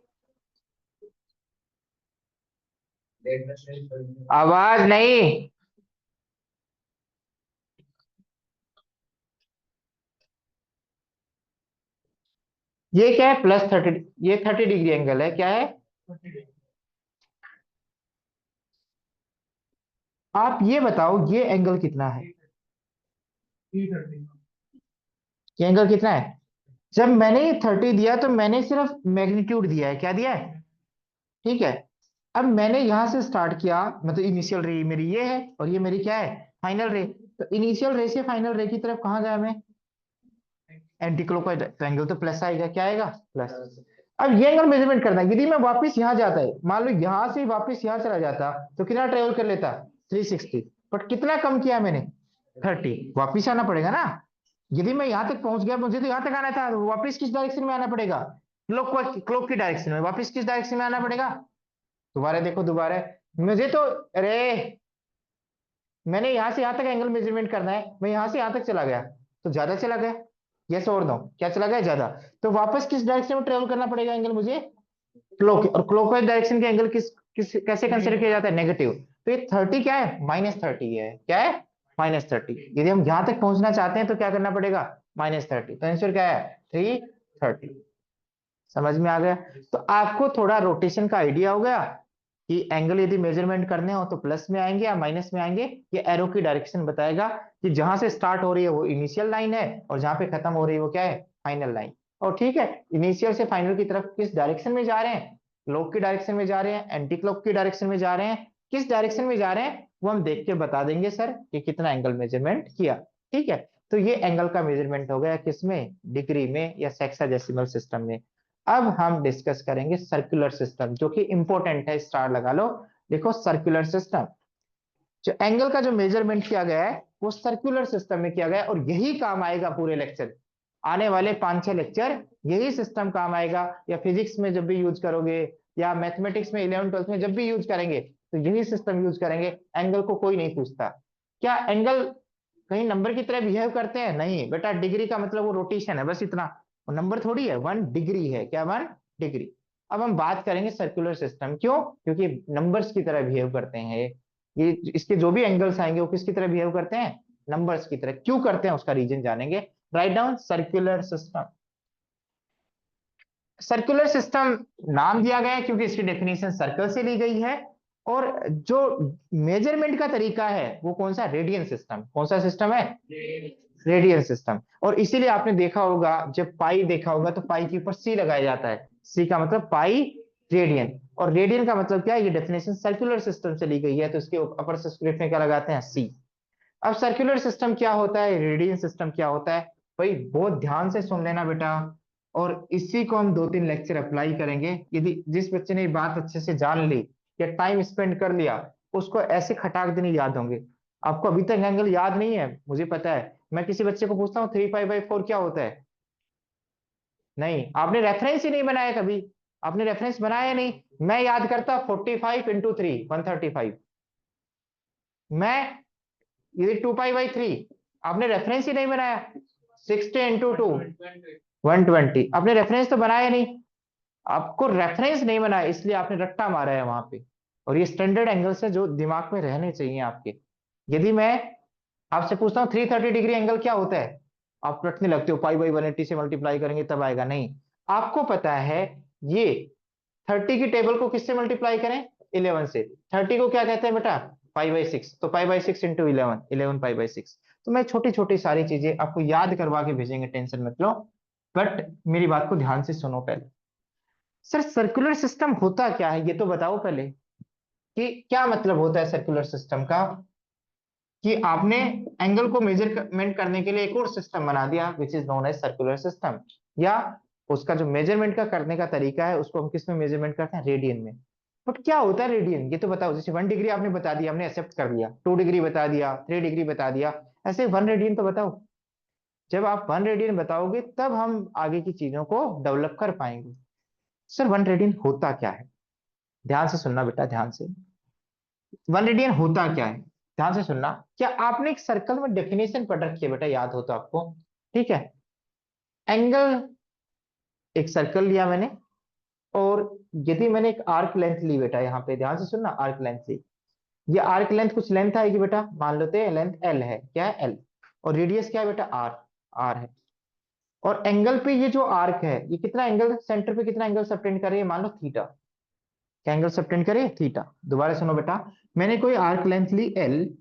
आवाज नहीं। ये क्या है, +30, ये 30 डिग्री एंगल है, क्या है? आप ये बताओ ये एंगल कितना है? ये एंगल कितना है? जब मैंने ये 30 दिया तो मैंने सिर्फ मैग्नीट्यूड दिया है, क्या दिया है? ठीक है। अब मैंने यहां से स्टार्ट किया, मतलब इनिशियल रे मेरी ये है और ये मेरी क्या है, फाइनल रे। तो इनिशियल रे से फाइनल रे की तरफ कहाँ गया मैं? एंटी क्लॉकवाइज, तो एंगल तो प्लस आएगा, क्या आएगा? प्लस। अब ये एंगल मेजरमेंट करना है, यदि मैं वापस यहां जाता है, मान लो यहां से वापस यहां चला जाता, तो कितना ट्रेवल कर लेता? 360। बट कितना कम किया मैंने? 30। वापिस आना पड़ेगा ना। यदि मैं यहां तक पहुंच गया, मुझे तो यहां तक आना था, वापिस किस डायरेक्शन में आना पड़ेगा? क्लॉक क्लॉक की डायरेक्शन में। वापिस किस डायरेक्शन में आना पड़ेगा? दोबारा देखो, दोबारा। मुझे तो, अरे, मैंने यहां से यहां तक एंगल मेजरमेंट करना है, मैं यहां से यहां तक चला गया, तो ज्यादा चला गया। यस और नो, क्या चला गया? ज्यादा। तो वापस किस डायरेक्शन में ट्रेवल करना पड़ेगा एंगल मुझे? क्लॉक। और क्लॉकवाइज डायरेक्शन के एंगल किस किस कैसे कंसिडर किया जाता है? नेगेटिव। तो ये 30 क्या है? -30 है, क्या है? -30। यदि हम यहां तक पहुंचना चाहते हैं तो क्या करना पड़ेगा? -30। तो आंसर क्या है? 330। समझ में आ गया? तो आपको थोड़ा रोटेशन का आइडिया हो गया कि एंगल यदि मेजरमेंट करने हो तो प्लस में आएंगे या माइनस में आएंगे। ये एरो की डायरेक्शन बताएगा कि जहां से स्टार्ट हो रही है वो इनिशियल लाइन है, और जहां पे खत्म हो रही है वो क्या है? Final line. और ठीक है, इनिशियल से फाइनल की तरफ किस डायरेक्शन में जा रहे हैं? क्लॉक की डायरेक्शन में जा रहे हैं, एंटी क्लॉक की डायरेक्शन में जा रहे हैं, किस डायरेक्शन में जा रहे हैं वो हम देख के बता देंगे सर कि कितना एंगल मेजरमेंट किया। ठीक है। तो ये एंगल का मेजरमेंट हो गया किसमें? डिग्री में या सेक्साडेसिमल सिस्टम में। अब हम डिस्कस करेंगे सर्कुलर सिस्टम, जो कि इंपॉर्टेंट है, स्टार लगा लो। देखो सर्कुलर सिस्टम, जो एंगल का जो मेजरमेंट किया गया है वो सर्कुलर सिस्टम में किया गया है, और यही काम आएगा पूरे लेक्चर, आने वाले 5-6 लेक्चर यही सिस्टम काम आएगा। या फिजिक्स में जब भी यूज करोगे, या मैथमेटिक्स में 11th 12th में जब भी यूज करेंगे, तो यही सिस्टम यूज करेंगे। एंगल को कोई नहीं पूछता। क्या एंगल कहीं नंबर की तरह बिहेव करते हैं? नहीं बेटा, डिग्री का मतलब वो रोटेशन है, बस इतना। वो नंबर थोड़ी है, 1 डिग्री है, क्या? 1 डिग्री। अब हम बात करेंगे सर्कुलर सिस्टम, क्यों? क्योंकि नंबर्स की तरह बिहेव करते हैं ये इसके जो भी एंगल्स आएंगे वो किसकी तरह बिहेव करते हैं? नंबर्स की तरह। क्यों करते हैं उसका रीजन जानेंगे। Write down circular system. Circular system नाम दिया गया है क्योंकि इसकी डेफिनेशन सर्कल से ली गई है। और जो मेजरमेंट का तरीका है वो कौन सा? Radian system. कौन सा सिस्टम है? Radian system. और इसीलिए आपने देखा होगा, जब पाई देखा होगा तो पाई के ऊपर सी लगाया जाता है। सी का मतलब पाई रेडियन, और रेडियन का मतलब क्या है? ये डेफिनेशन सर्कुलर सिस्टम से ली गई है, तो इसके अपर सब्सक्रिप्ट में क्या लगाते हैं? सी। अब सर्कुलर सिस्टम क्या होता है, रेडियन सिस्टम क्या होता है? भाई बहुत ध्यान से सुन लेना बेटा, और इसी को हम 2-3 लेक्चर अप्लाई करेंगे। यदि जिस बच्चे ने ये बात अच्छे से जान ली या टाइम स्पेंड कर लिया, उसको ऐसे खटाक दिन याद होंगे। आपको अभी तक एंगल याद नहीं है, मुझे पता है। मैं किसी बच्चे को पूछता हूँ 3π/4 क्या होता है? नहीं, आपने रेफरेंस ही नहीं बनाया कभी। आपने रेफरेंस बनाया नहीं। मैं याद करता 45 × 3 135। मैं, ये 2π/3। आपने रेफरेंस ही नहीं बनाया। 60 × 2 120। आपने रेफरेंस तो बनाया नहीं। आपको रेफरेंस नहीं बनाया, इसलिए आपने रट्टा मारा है वहां पे। और ये स्टैंडर्ड एंगल्स है जो दिमाग में रहने चाहिए आपके। यदि मैं आपसे पूछता हूँ 330 डिग्री एंगल क्या होता है, आप रटने लगते हो, π/180 से मल्टीप्लाई करेंगे तब आएगा। नहीं, आपको पता है। ये 30 की टेबल को किससे मल्टीप्लाई करें? 11 से। 30 को क्या कहते हैं बेटा? π/6। तो π/6 × 11, 11π/6। तो मैं छोटी छोटी सारी चीजें आपको याद करवा के भेजेंगे, टेंशन मत लो। बट मेरी बात को ध्यान से सुनो पहले। सर सर्कुलर सिस्टम होता क्या है ये तो बताओ पहले, कि क्या मतलब होता है सर्कुलर सिस्टम का। कि आपने एंगल को मेजरमेंट करने के लिए एक और सिस्टम बना दिया which is known as circular system, या उसका जो मेजरमेंट का करने का तरीका है उसको हम किस में मेजरमेंट करते हैं? रेडियन में। बट क्या होता है रेडियन ये तो बताओ। जैसे 1 डिग्री आपने बता दिया, हमने एक्सेप्ट कर लिया, 2 डिग्री बता दिया, 3 डिग्री बता दिया, ऐसे 1 रेडियन तो बताओ। जब आप 1 रेडियन बताओगे तब हम आगे की चीजों को डेवलप कर पाएंगे। सर 1 रेडियन होता क्या है? ध्यान से सुनना बेटा, ध्यान से। 1 रेडियन होता क्या है, ध्यान से सुनना। क्या आपने एक सर्कल में डेफिनेशन पढ़ रखी है बेटा, याद हो तो आपको? ठीक है। एंगल, एक सर्कल लिया मैंने, और यदि मैंने एक आर्क लेंथ ली बेटा, यहाँ पे ध्यान से सुनना, आर्क लेंथ ली, ये आर्क लेंथ कुछ लेंथ आएगी बेटा, मान लेते हैं लेंथ एल है, क्या है एल, और रेडियस क्या है बेटा आर, आर है। और एंगल पे ये जो आर्क है ये कितना एंगल, सेंटर पे कितना एंगल सबटेंड कर रही है, मान लो थीटा, क्या एंगल सबटेंड करे, थीटा। दोबारा सुनो बेटा, मैंने कोई आर्क लेंथ ली एल,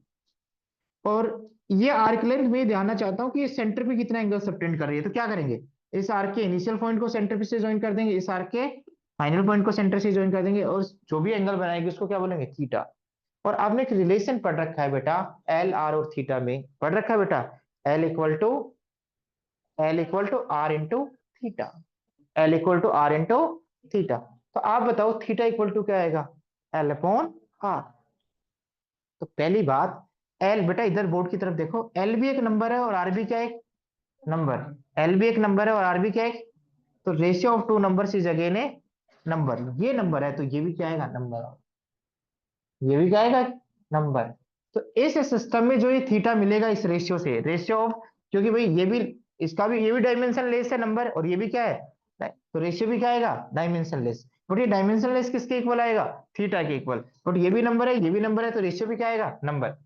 और ये आर्क लेंथ मैं जानना चाहता हूं कि ये सेंटर पे कितना एंगल सबटेंड कर रही है, तो क्या करेंगे, इस आर्क के इनिशियल पॉइंट को सेंटर पे से ज्वाइन कर देंगे, इस आर्क के फाइनल पॉइंट को सेंटर से ज्वाइन कर देंगे, और जो भी एंगल बनाएंगे उसको क्या बोलेंगे, थीटा। और आपने एक रिलेशन पढ़ रखा है बेटा एल आर और थीटा में, पढ़ रखा है बेटा, L equal to R into theta, L equal to R into theta. तो आप बताओ थीटा इक्वल टू क्या आएगा, एल अपॉन आर। तो पहली बात, एल बेटा इधर बोर्ड की तरफ देखो, एल भी एक नंबर है और आर भी क्या है, नंबर, एल भी एक नंबर है और आर भी क्या है, तो ratio of two number is again a number, ये नंबर है तो ये भी क्या आएगा नंबर, ये भी क्या आएगा नंबर। तो इस सिस्टम में जो ये थीटा मिलेगा इस रेशियो से, रेशियो ऑफ, क्योंकि भाई ये भी, इसका भी ये भी डायमेंशन लेस है नंबर, और ये भी क्या है, तो रेशियो भी क्या आएगा डायमेंशन लेस, बट ये डायमेंशन लेस किसके इक्वल आएगा, थीटा के इक्वल, बट ये भी नंबर है ये भी नंबर है, तो रेशियो भी क्या आएगा नंबर।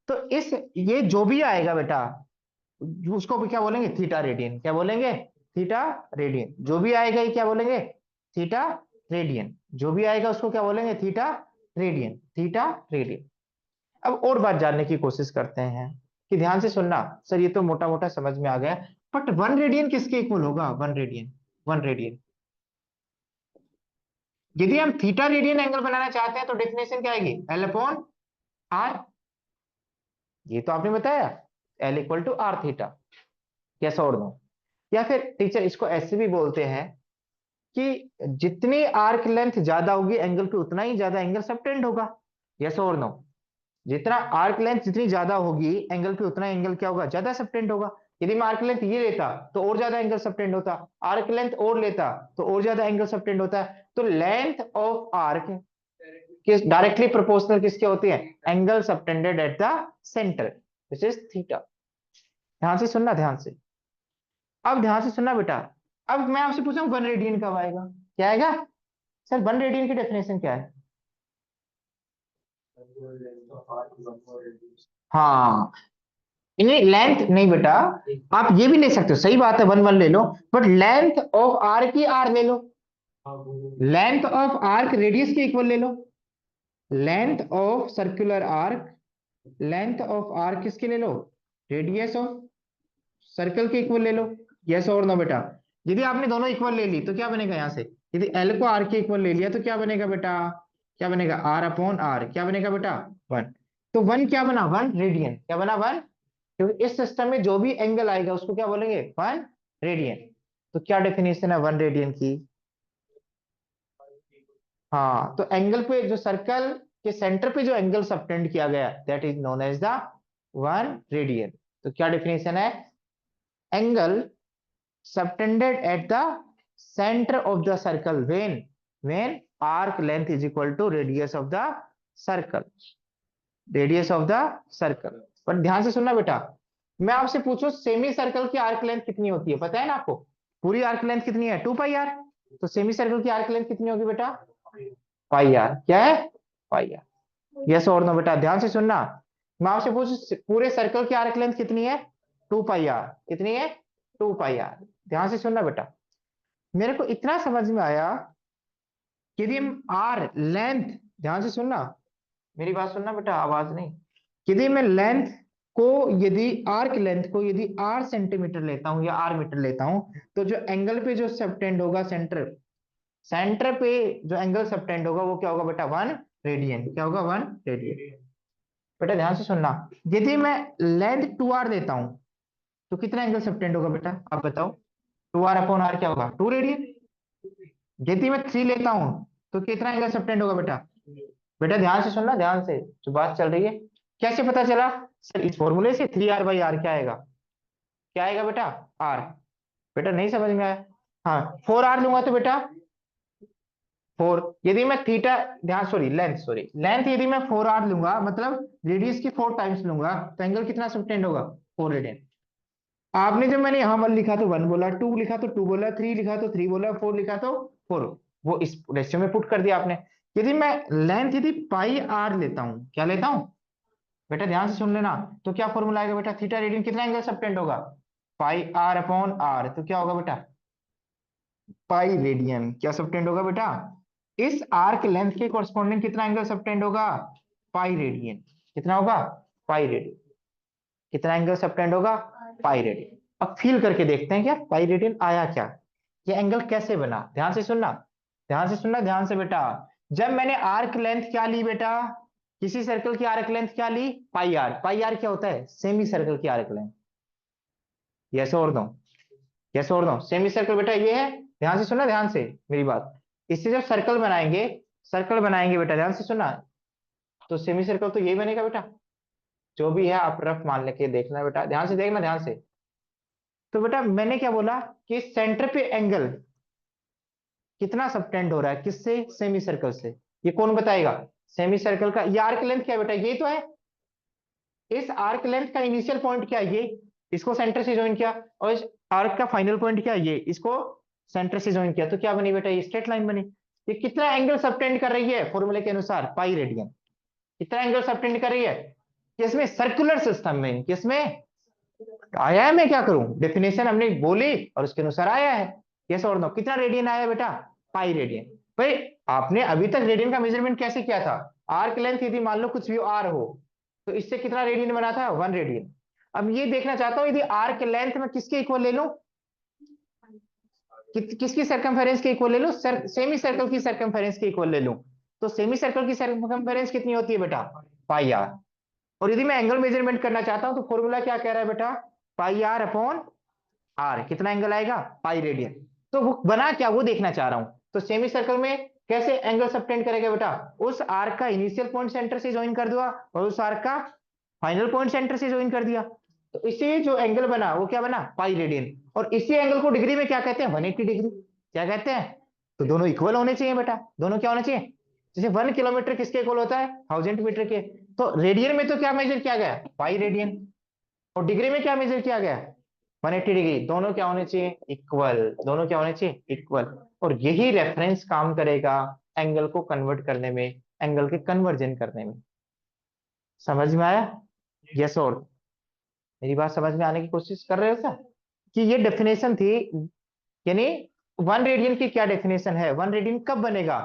तो इस, ये जो भी आएगा बेटा उसको भी क्या बोलेंगे, थीटा रेडियन, क्या बोलेंगे, थीटा रेडियन, जो भी आएगा ये क्या बोलेंगे, थीटा रेडियन, जो भी आएगा उसको क्या बोलेंगे, थीटा रेडियन, थीटा रेडियन। अब और बात जानने की कोशिश करते हैं, कि ध्यान से सुनना, सर ये तो मोटा मोटा समझ में आ गया, बट वन रेडियन किसके इक्वल होगा, वन रेडियन, वन रेडियन, यदि हम थीटा रेडियन एंगल बनाना चाहते हैं तो डेफिनेशन क्या आएगी, एल अपॉन आर, ये तो आपने बताया, L equal to R theta, yes और नो। या फिर टीचर इसको ऐसे भी बोलते हैं कि जितनी आर्क लेंथ ज्यादा होगी एंगल पे उतना ही ज्यादा एंगल सबटेंड होगा, यस और नो, जितना आर्क लेंथ जितनी ज्यादा होगी एंगल पे उतना एंगल क्या होगा, ज्यादा सबटेंड होगा। यदि मैं आर्क लेंथ ये लेता तो और ज्यादा एंगल सबटेंड होता, आर्क लेंथ और लेता तो और ज्यादा एंगल सबटेंड होता है। तो लेंथ ऑफ आर्क किस डायरेक्टली प्रोपोर्शनल किसके होती है, angle subtended at the centre, this is theta. ध्यान से सुनना, ध्यान से, अब ध्यान से सुनना बेटा, अब मैं आपसे पूछा वन रेडियन कब आएगा, क्या आएगा, सर वन रेडियन की डेफिनेशन क्या है, हाँ, नहीं लेंथ नहीं बेटा, आप ये भी ले सकते हो, सही बात है वन वन ले लो, बट लेंथ ऑफ आर्क की आर ले लो, लेंथ ऑफ आर्क रेडियस के इक्वल ले लो, length of circular arc, length of arc किसके ले लो, रेडियस ऑफ सर्कल के इक्वल ले लो, यस और नो बेटा। यदि आपने दोनों इक्वल ले ली तो क्या बनेगा, यहां से यदि एल को आर के इक्वल ले लिया तो क्या बनेगा बेटा, क्या बनेगा, आर अपॉन आर, क्या बनेगा बेटा वन। तो वन क्या बना, वन रेडियन, क्या बना वन, क्योंकि इस सिस्टम में जो भी एंगल आएगा उसको क्या बोलेंगे, वन रेडियन। तो क्या डेफिनेशन है वन रेडियन की, हाँ, तो एंगल पे जो सर्कल के सेंटर पे जो एंगल सबटेंड किया गया that is known as the one radian. तो क्या डेफिनेशन है, angle subtended at the center of the circle when arc length is equal to radius of the circle, radius of the circle। पर ध्यान से सुनना बेटा, मैं आपसे पूछूं सेमी सर्कल की आर्क लेंथ कितनी होती है, पता है ना आपको, पूरी आर्क लेंथ कितनी है, 2 पाई आर, तो सेमी सर्कल की आर्क लेंथ कितनी होगी बेटा, पाई आर, क्या है, पाई आर, यस और नो बेटा। ध्यान से सुनना, मैं आपसे पूछूं पूरे सर्कल की आर्क लेंथ कितनी है, 2 पाई आर, कितनी है, 2 पाई आर। ध्यान से सुनना बेटा, मेरे को इतना समझ में आया कि यदि हम आर लेंथ, ध्यान से सुनना, मेरी बात सुनना बेटा, आवाज नहीं, यदि मैं लेंथ को, यदि आर्क लेंथ को यदि आर सेंटीमीटर लेता हूं या आर मीटर लेता हूं, तो जो एंगल पे जो सबटेंड होगा सेंटर, सेंटर पे जो एंगल सबटेंड होगा वो क्या होगा बेटा, वन रेडियन, क्या होगा, वन रेडियन। बेटा ध्यान से सुनना, यदि मैं लेंथ 2 आर लेता हूं तो कितना एंगल सबटेंड होगा बेटा, आप बताओ, 2 आर अपॉन आर क्या होगा, 2 रेडियन। यदि मैं 3 लेता हूं तो कितना एंगल सबटेंड होगा बेटा, बेटा ध्यान से सुनना, ध्यान से जो बात चल रही है, कैसे पता चला, सर इस फॉर्मूले से 3 r/r क्या आएगा, क्या आएगा बेटा, आर, बेटा नहीं समझ में आया, हाँ 4 r लूंगा तो बेटा 4, यदि मैं थीटा, ध्यान सॉरी लेंथ, सॉरी लेंथ यदि मैं 4 r लूंगा मतलब रेडियस की 4 टाइम्स लूंगा तो एंगल कितना सबटेंड होगा, 4 रेडियन। आपने जब मैंने यहां 1 लिखा तो 1 बोला, 2 लिखा तो 2 बोला, 3 लिखा तो 3 बोला, 4 लिखा तो 4, वो इस रेशियो में पुट कर दिया आपने। यदि मैं लेंथ यदि पाई आर लेता हूं, क्या लेता हूं बेटा, ध्यान से सुन लेना, तो क्या फॉर्मूला आएगा बेटा, थीटा रेडियन कितना एंगल सबटेंड होगा, पाई आर अपॉन आर, तो क्या होगा बेटा, पाई रेडियन क्या सबटेंड होगा बेटा, इस आर्क लेंथ के कॉरस्पॉन्डिंग कितना एंगल सबटेंड होगा, पाई रेडियन, कितना होगा, पाई रेडियन, कितना एंगल सबटेंड होगा, पाई रेडियन। अब फील करके देखते हैं क्या पाई रेडियन आया क्या, ये एंगल कैसे बना, ध्यान से सुनना, ध्यान से सुनना, ध्यान से बेटा। जब मैंने आर्क लेंथ क्या ली बेटा, किसी सर्कल की आर्क लेंथ क्या ली, पाई आर, पाई आर क्या होता है, सेमी सर्कल की आर्क लेंथ, यस और नो, यस और नो, सेमी सर्कल बेटा ये है, ध्यान से सुनना, ध्यान से मेरी बात, इससे जब सर्कल बनाएंगे, सर्कल बनाएंगे बेटा, ध्यान से सुनना, तो सेमी सर्कल तो यही बनेगा बेटा, जो भी है आप रफ मान लेके देखना बेटा, ध्यान से देखना, ध्यान से। तो बेटा मैंने क्या बोला कि सेंटर पे एंगल कितना सबटेंड हो रहा है, किससे, सेमी सर्कल से, ये कौन बताएगा, सेमी सर्कल का ये आर्क लेंथ क्या है बेटा, ये तो है, इस आर्क लेंथ का इनिशियल पॉइंट क्या है, ये, इसको सेंटर से ज्वाइन किया, और इस आर्क का फाइनल पॉइंट क्या है, ये, इसको सेंटर से ज्वाइन किया, तो क्या बनी बेटा, ये स्ट्रेट लाइन बनी। ये कितना एंगल सबटेंड कर रही है फॉर्मूले के अनुसार, पाई रेडियन, कितना एंगल सबटेंड कर रही है, किसमें, सर्कुलर सिस्टम में, किसमें, आया है, मैं क्या करूं, डेफिनेशन हमने बोली और उसके अनुसार आया है, यस और नो, कितना रेडियन आया बेटा, पाई रेडियन। भाई आपने अभी तक रेडियन का मेजरमेंट कैसे किया था, आर्क लेंथ यदि मान लो कुछ भी आर हो, तो इससे कितना रेडियन बना था, 1 रेडियन। अब ये देखना चाहता हूं यदि आर्क लेंथ में किसके इक्वल ले लूं, किसकी सर्कमफेरेंस के इक्वल ले लूं, सेमी सर्कल की सर्कमफेरेंस के इक्वल ले लूं, तो सेमी सर्कल की सर्कमफेरेंस कितनी होती है बेटा, पाई आर। और यदि मैं एंगल मेजरमेंट करना चाहता हूं तो फॉर्मूला क्या कह रहा है बेटा, पाई आर अपॉन आर, कितना एंगल आएगा, पाई रेडियन। तो वो बना क्या, वो देखना चाह रहा हूं। तो सेमी सर्कल में कैसे एंगल सबटेंड करेगा बेटा, उस आर्क का इनिशियल पॉइंट सेंटर से ज्वाइन कर दिया और उस आर्क का फाइनल पॉइंट सेंटर से ज्वाइन कर दिया, तो इससे जो एंगल बना वो क्या बना, पाई रेडियन। और इसी एंगल को डिग्री में क्या कहते हैं, 180 डिग्री, क्या कहते हैं, तो दोनों इक्वल होने चाहिए बेटा, दोनों क्या होने चाहिए, जैसे 1 किलोमीटर किसके इक्वल होता है, 1000 मीटर के, तो रेडियन में तो क्या मेजर किया गया, पाई रेडियन, और डिग्री में क्या मेजर किया गया, 180 डिग्री, दोनों क्या होने चाहिए, इक्वल, दोनों क्या होने चाहिए, इक्वल। और यही रेफरेंस काम करेगा एंगल को कन्वर्ट करने में, एंगल के कन्वर्जन करने में, समझ में आया, यस और, मेरी बात समझ में आने की कोशिश कर रहे हो क्या, कि ये डेफिनेशन थी, यानी 1 रेडियन की क्या डेफिनेशन है, 1 रेडियन कब बनेगा,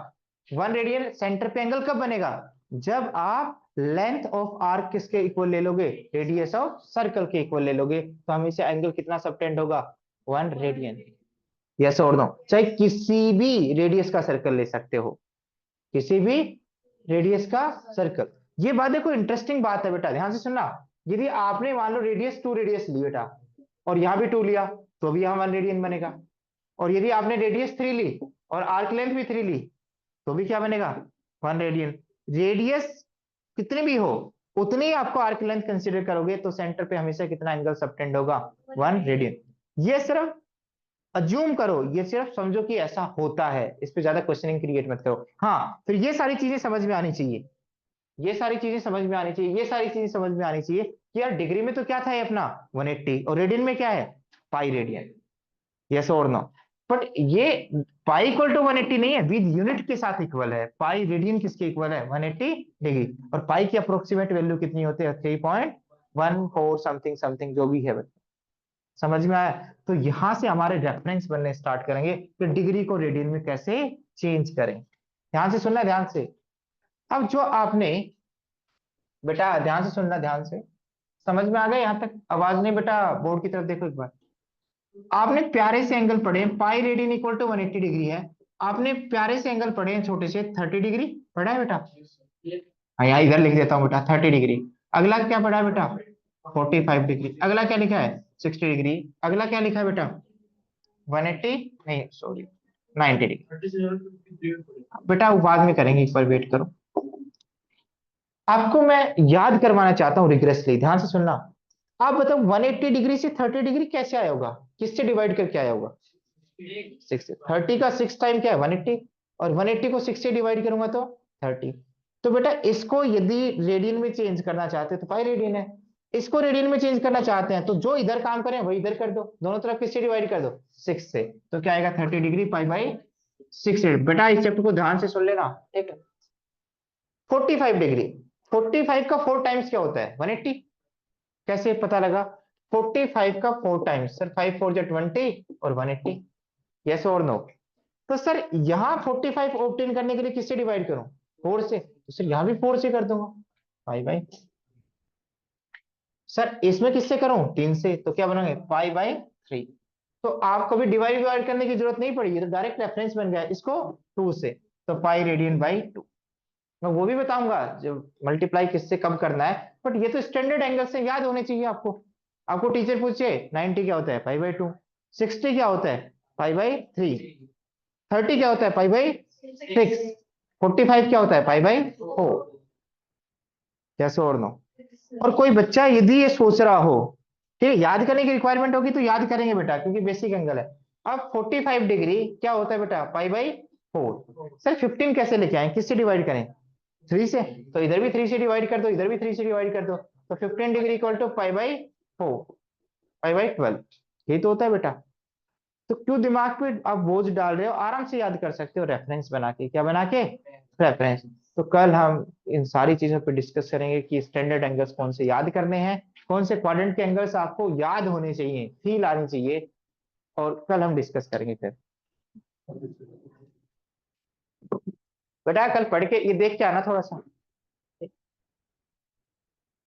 1 रेडियन सेंटर पे एंगल कब बनेगा, जब आप लेंथ ऑफ आर्क किसके इक्वल ले लोगे, रेडियस ऑफ सर्कल के इक्वल ले लोगे, तो हमेशा एंगल कितना सबटेंड होगा, 1 रेडियन, यस और नो, चाहे किसी भी रेडियस का सर्कल ले सकते हो, किसी भी रेडियस का सर्कल। ये बात देखो इंटरेस्टिंग बात है बेटा, ध्यान से सुनना, यदि आपने मान लो रेडियस 2 रेडियस ली बेटा, और यहां भी 2 लिया, तो भी यहां 1 रेडियन बनेगा, और यदि आपने रेडियस 3 ली और आर्क लेंथ भी 3 ली, तो भी क्या बनेगा, 1 रेडियन। रेडियस कितनी भी हो उतनी ही आपको आर्क लेंथ कंसीडर करोगे, तो सेंटर पे हमेशा कितना एंगल सबटेंड होगा, 1 रेडियन। ये सिर्फ अज्यूम करो, ये सिर्फ समझो कि ऐसा होता है, इस पे ज्यादा क्वेश्चनिंग क्रिएट मत करो। हाँ फिर ये सारी चीजें समझ में आनी चाहिए, ये सारी चीजें समझ में आनी चाहिए, ये सारी चीजें समझ में आनी चाहिए कि यार डिग्री में तो क्या था ये अपना 180, और रेडियन में क्या है, पाई रेडियन, यस और नो। बट ये पाई इक्वल टू 180 नहीं है, विद यूनिट के साथ इक्वल है, पाई रेडियन किसके इक्वल है, 180 डिग्री, और पाई की अप्रोक्सीमेट वैल्यू कितनी होती है, 3.14 समथिंग समथिंग जो भी है, समझ में आया। तो यहां से हमारे रेफरेंस बनने स्टार्ट करेंगे कि डिग्री को रेडियन में कैसे चेंज करें, ध्यान से सुनना, ध्यान से। अब जो आपने बेटा, ध्यान से सुनना, ध्यान से, समझ में आ गया यहां तक, आवाज नहीं बेटा, बोर्ड की तरफ देखो एक बार। आपने प्यारे से एंगल पढ़े, pi radian equal to 180 degree है, आपने प्यारे से एंगल पढ़े हैं छोटे से, 30 डिग्री पढ़ा है बेटा, हाँ यहाँ इधर लिख देता हूँ बेटा, 30 डिग्री। अगला क्या पढ़ा है बेटा, 45 डिग्री। अगला क्या लिखा है, 60 डिग्री। अगला क्या लिखा है बेटा, 180, नहीं सॉरी, 90 डिग्री। बेटा वो बाद में करेंगे, एक बार वेट करो, आपको मैं याद करवाना चाहता हूँ रिग्रेसली, ध्यान से सुनना। आप बताओ 180 डिग्री से 30 डिग्री कैसे आया होगा, किससे डिवाइड करके आया होगा, 6 30 का 6 टाइम क्या है, 180, और 180 को 6 से डिवाइड करूंगा तो 30। तो बेटा इसको यदि रेडियन में चेंज करना चाहते हैं तो पाई रेडियन है, इसको रेडियन में चेंज करना चाहते हैं तो जो इधर काम करें वही इधर कर दो, दोनों तरफ किससे डिवाइड कर दो, 6 से, तो क्या आएगा, 30 डिग्री पाई बाई 60 बेटा इस चैप्टर को ध्यान से सुन लेना, ठीक है। 45 डिग्री, 45 का 4 टाइम्स क्या होता है? 180। कैसे पता लगा? 45 का 4 टाइम्स सर, 5 4 जा 20 और 180। यस और नो? तो सर यहाँ 45 ऑब्टेन करने के लिए किससे डिवाइड करूं? 4 से, तो सर यहाँ भी 4 से कर दूंगा। 5/, सर इसमें किससे करूं? 3 से, तो क्या बनाएंगे? 5/3। तो आपको भी डिवाइड डिवाइड करने की जरूरत नहीं पड़ी, ये तो डायरेक्ट रेफरेंस बन गया इसको 2 से, तो π/2। मैं वो भी बताऊंगा जो मल्टीप्लाई किससे कब करना है, बट ये तो स्टैंडर्ड एंगल से याद होने चाहिए आपको। आपको टीचर पूछे 90 क्या होता है? π/2। 60 क्या होता है? π/3। 30 क्या होता है? π/6। 45 क्या होता है? π/4। कैसे और नो? और कोई बच्चा यदि ये सोच रहा हो, ठीक है, याद करने की रिक्वायरमेंट होगी तो याद करेंगे बेटा, क्योंकि बेसिक एंगल है। अब 45 डिग्री क्या होता है बेटा? π/4। सर 15 कैसे लेके आए? किससे डिवाइड करें? 3 से, तो इधर भी 3 से डिवाइड कर दो, इधर भी 3 से डिवाइड कर दो, तो 15 डिग्री इक्वल टू π/4, π/12। यही तो होता है बेटा। तो क्यों दिमाग पे आप बोझ डाल रहे हो? आराम से याद कर सकते हो, रेफरेंस बना के। क्या बना के? रेफरेंस। तो कल हम इन सारी चीजों पे डिस्कस करेंगे कि स्टैंडर्ड एंगल्स कौन से याद करने हैं, कौन से क्वाड्रेंट के एंगल्स आपको याद होने चाहिए, फील आनी चाहिए, और कल हम डिस्कस करेंगे फिर। बेटा कल पढ़ के ये देख के आना थोड़ा सा।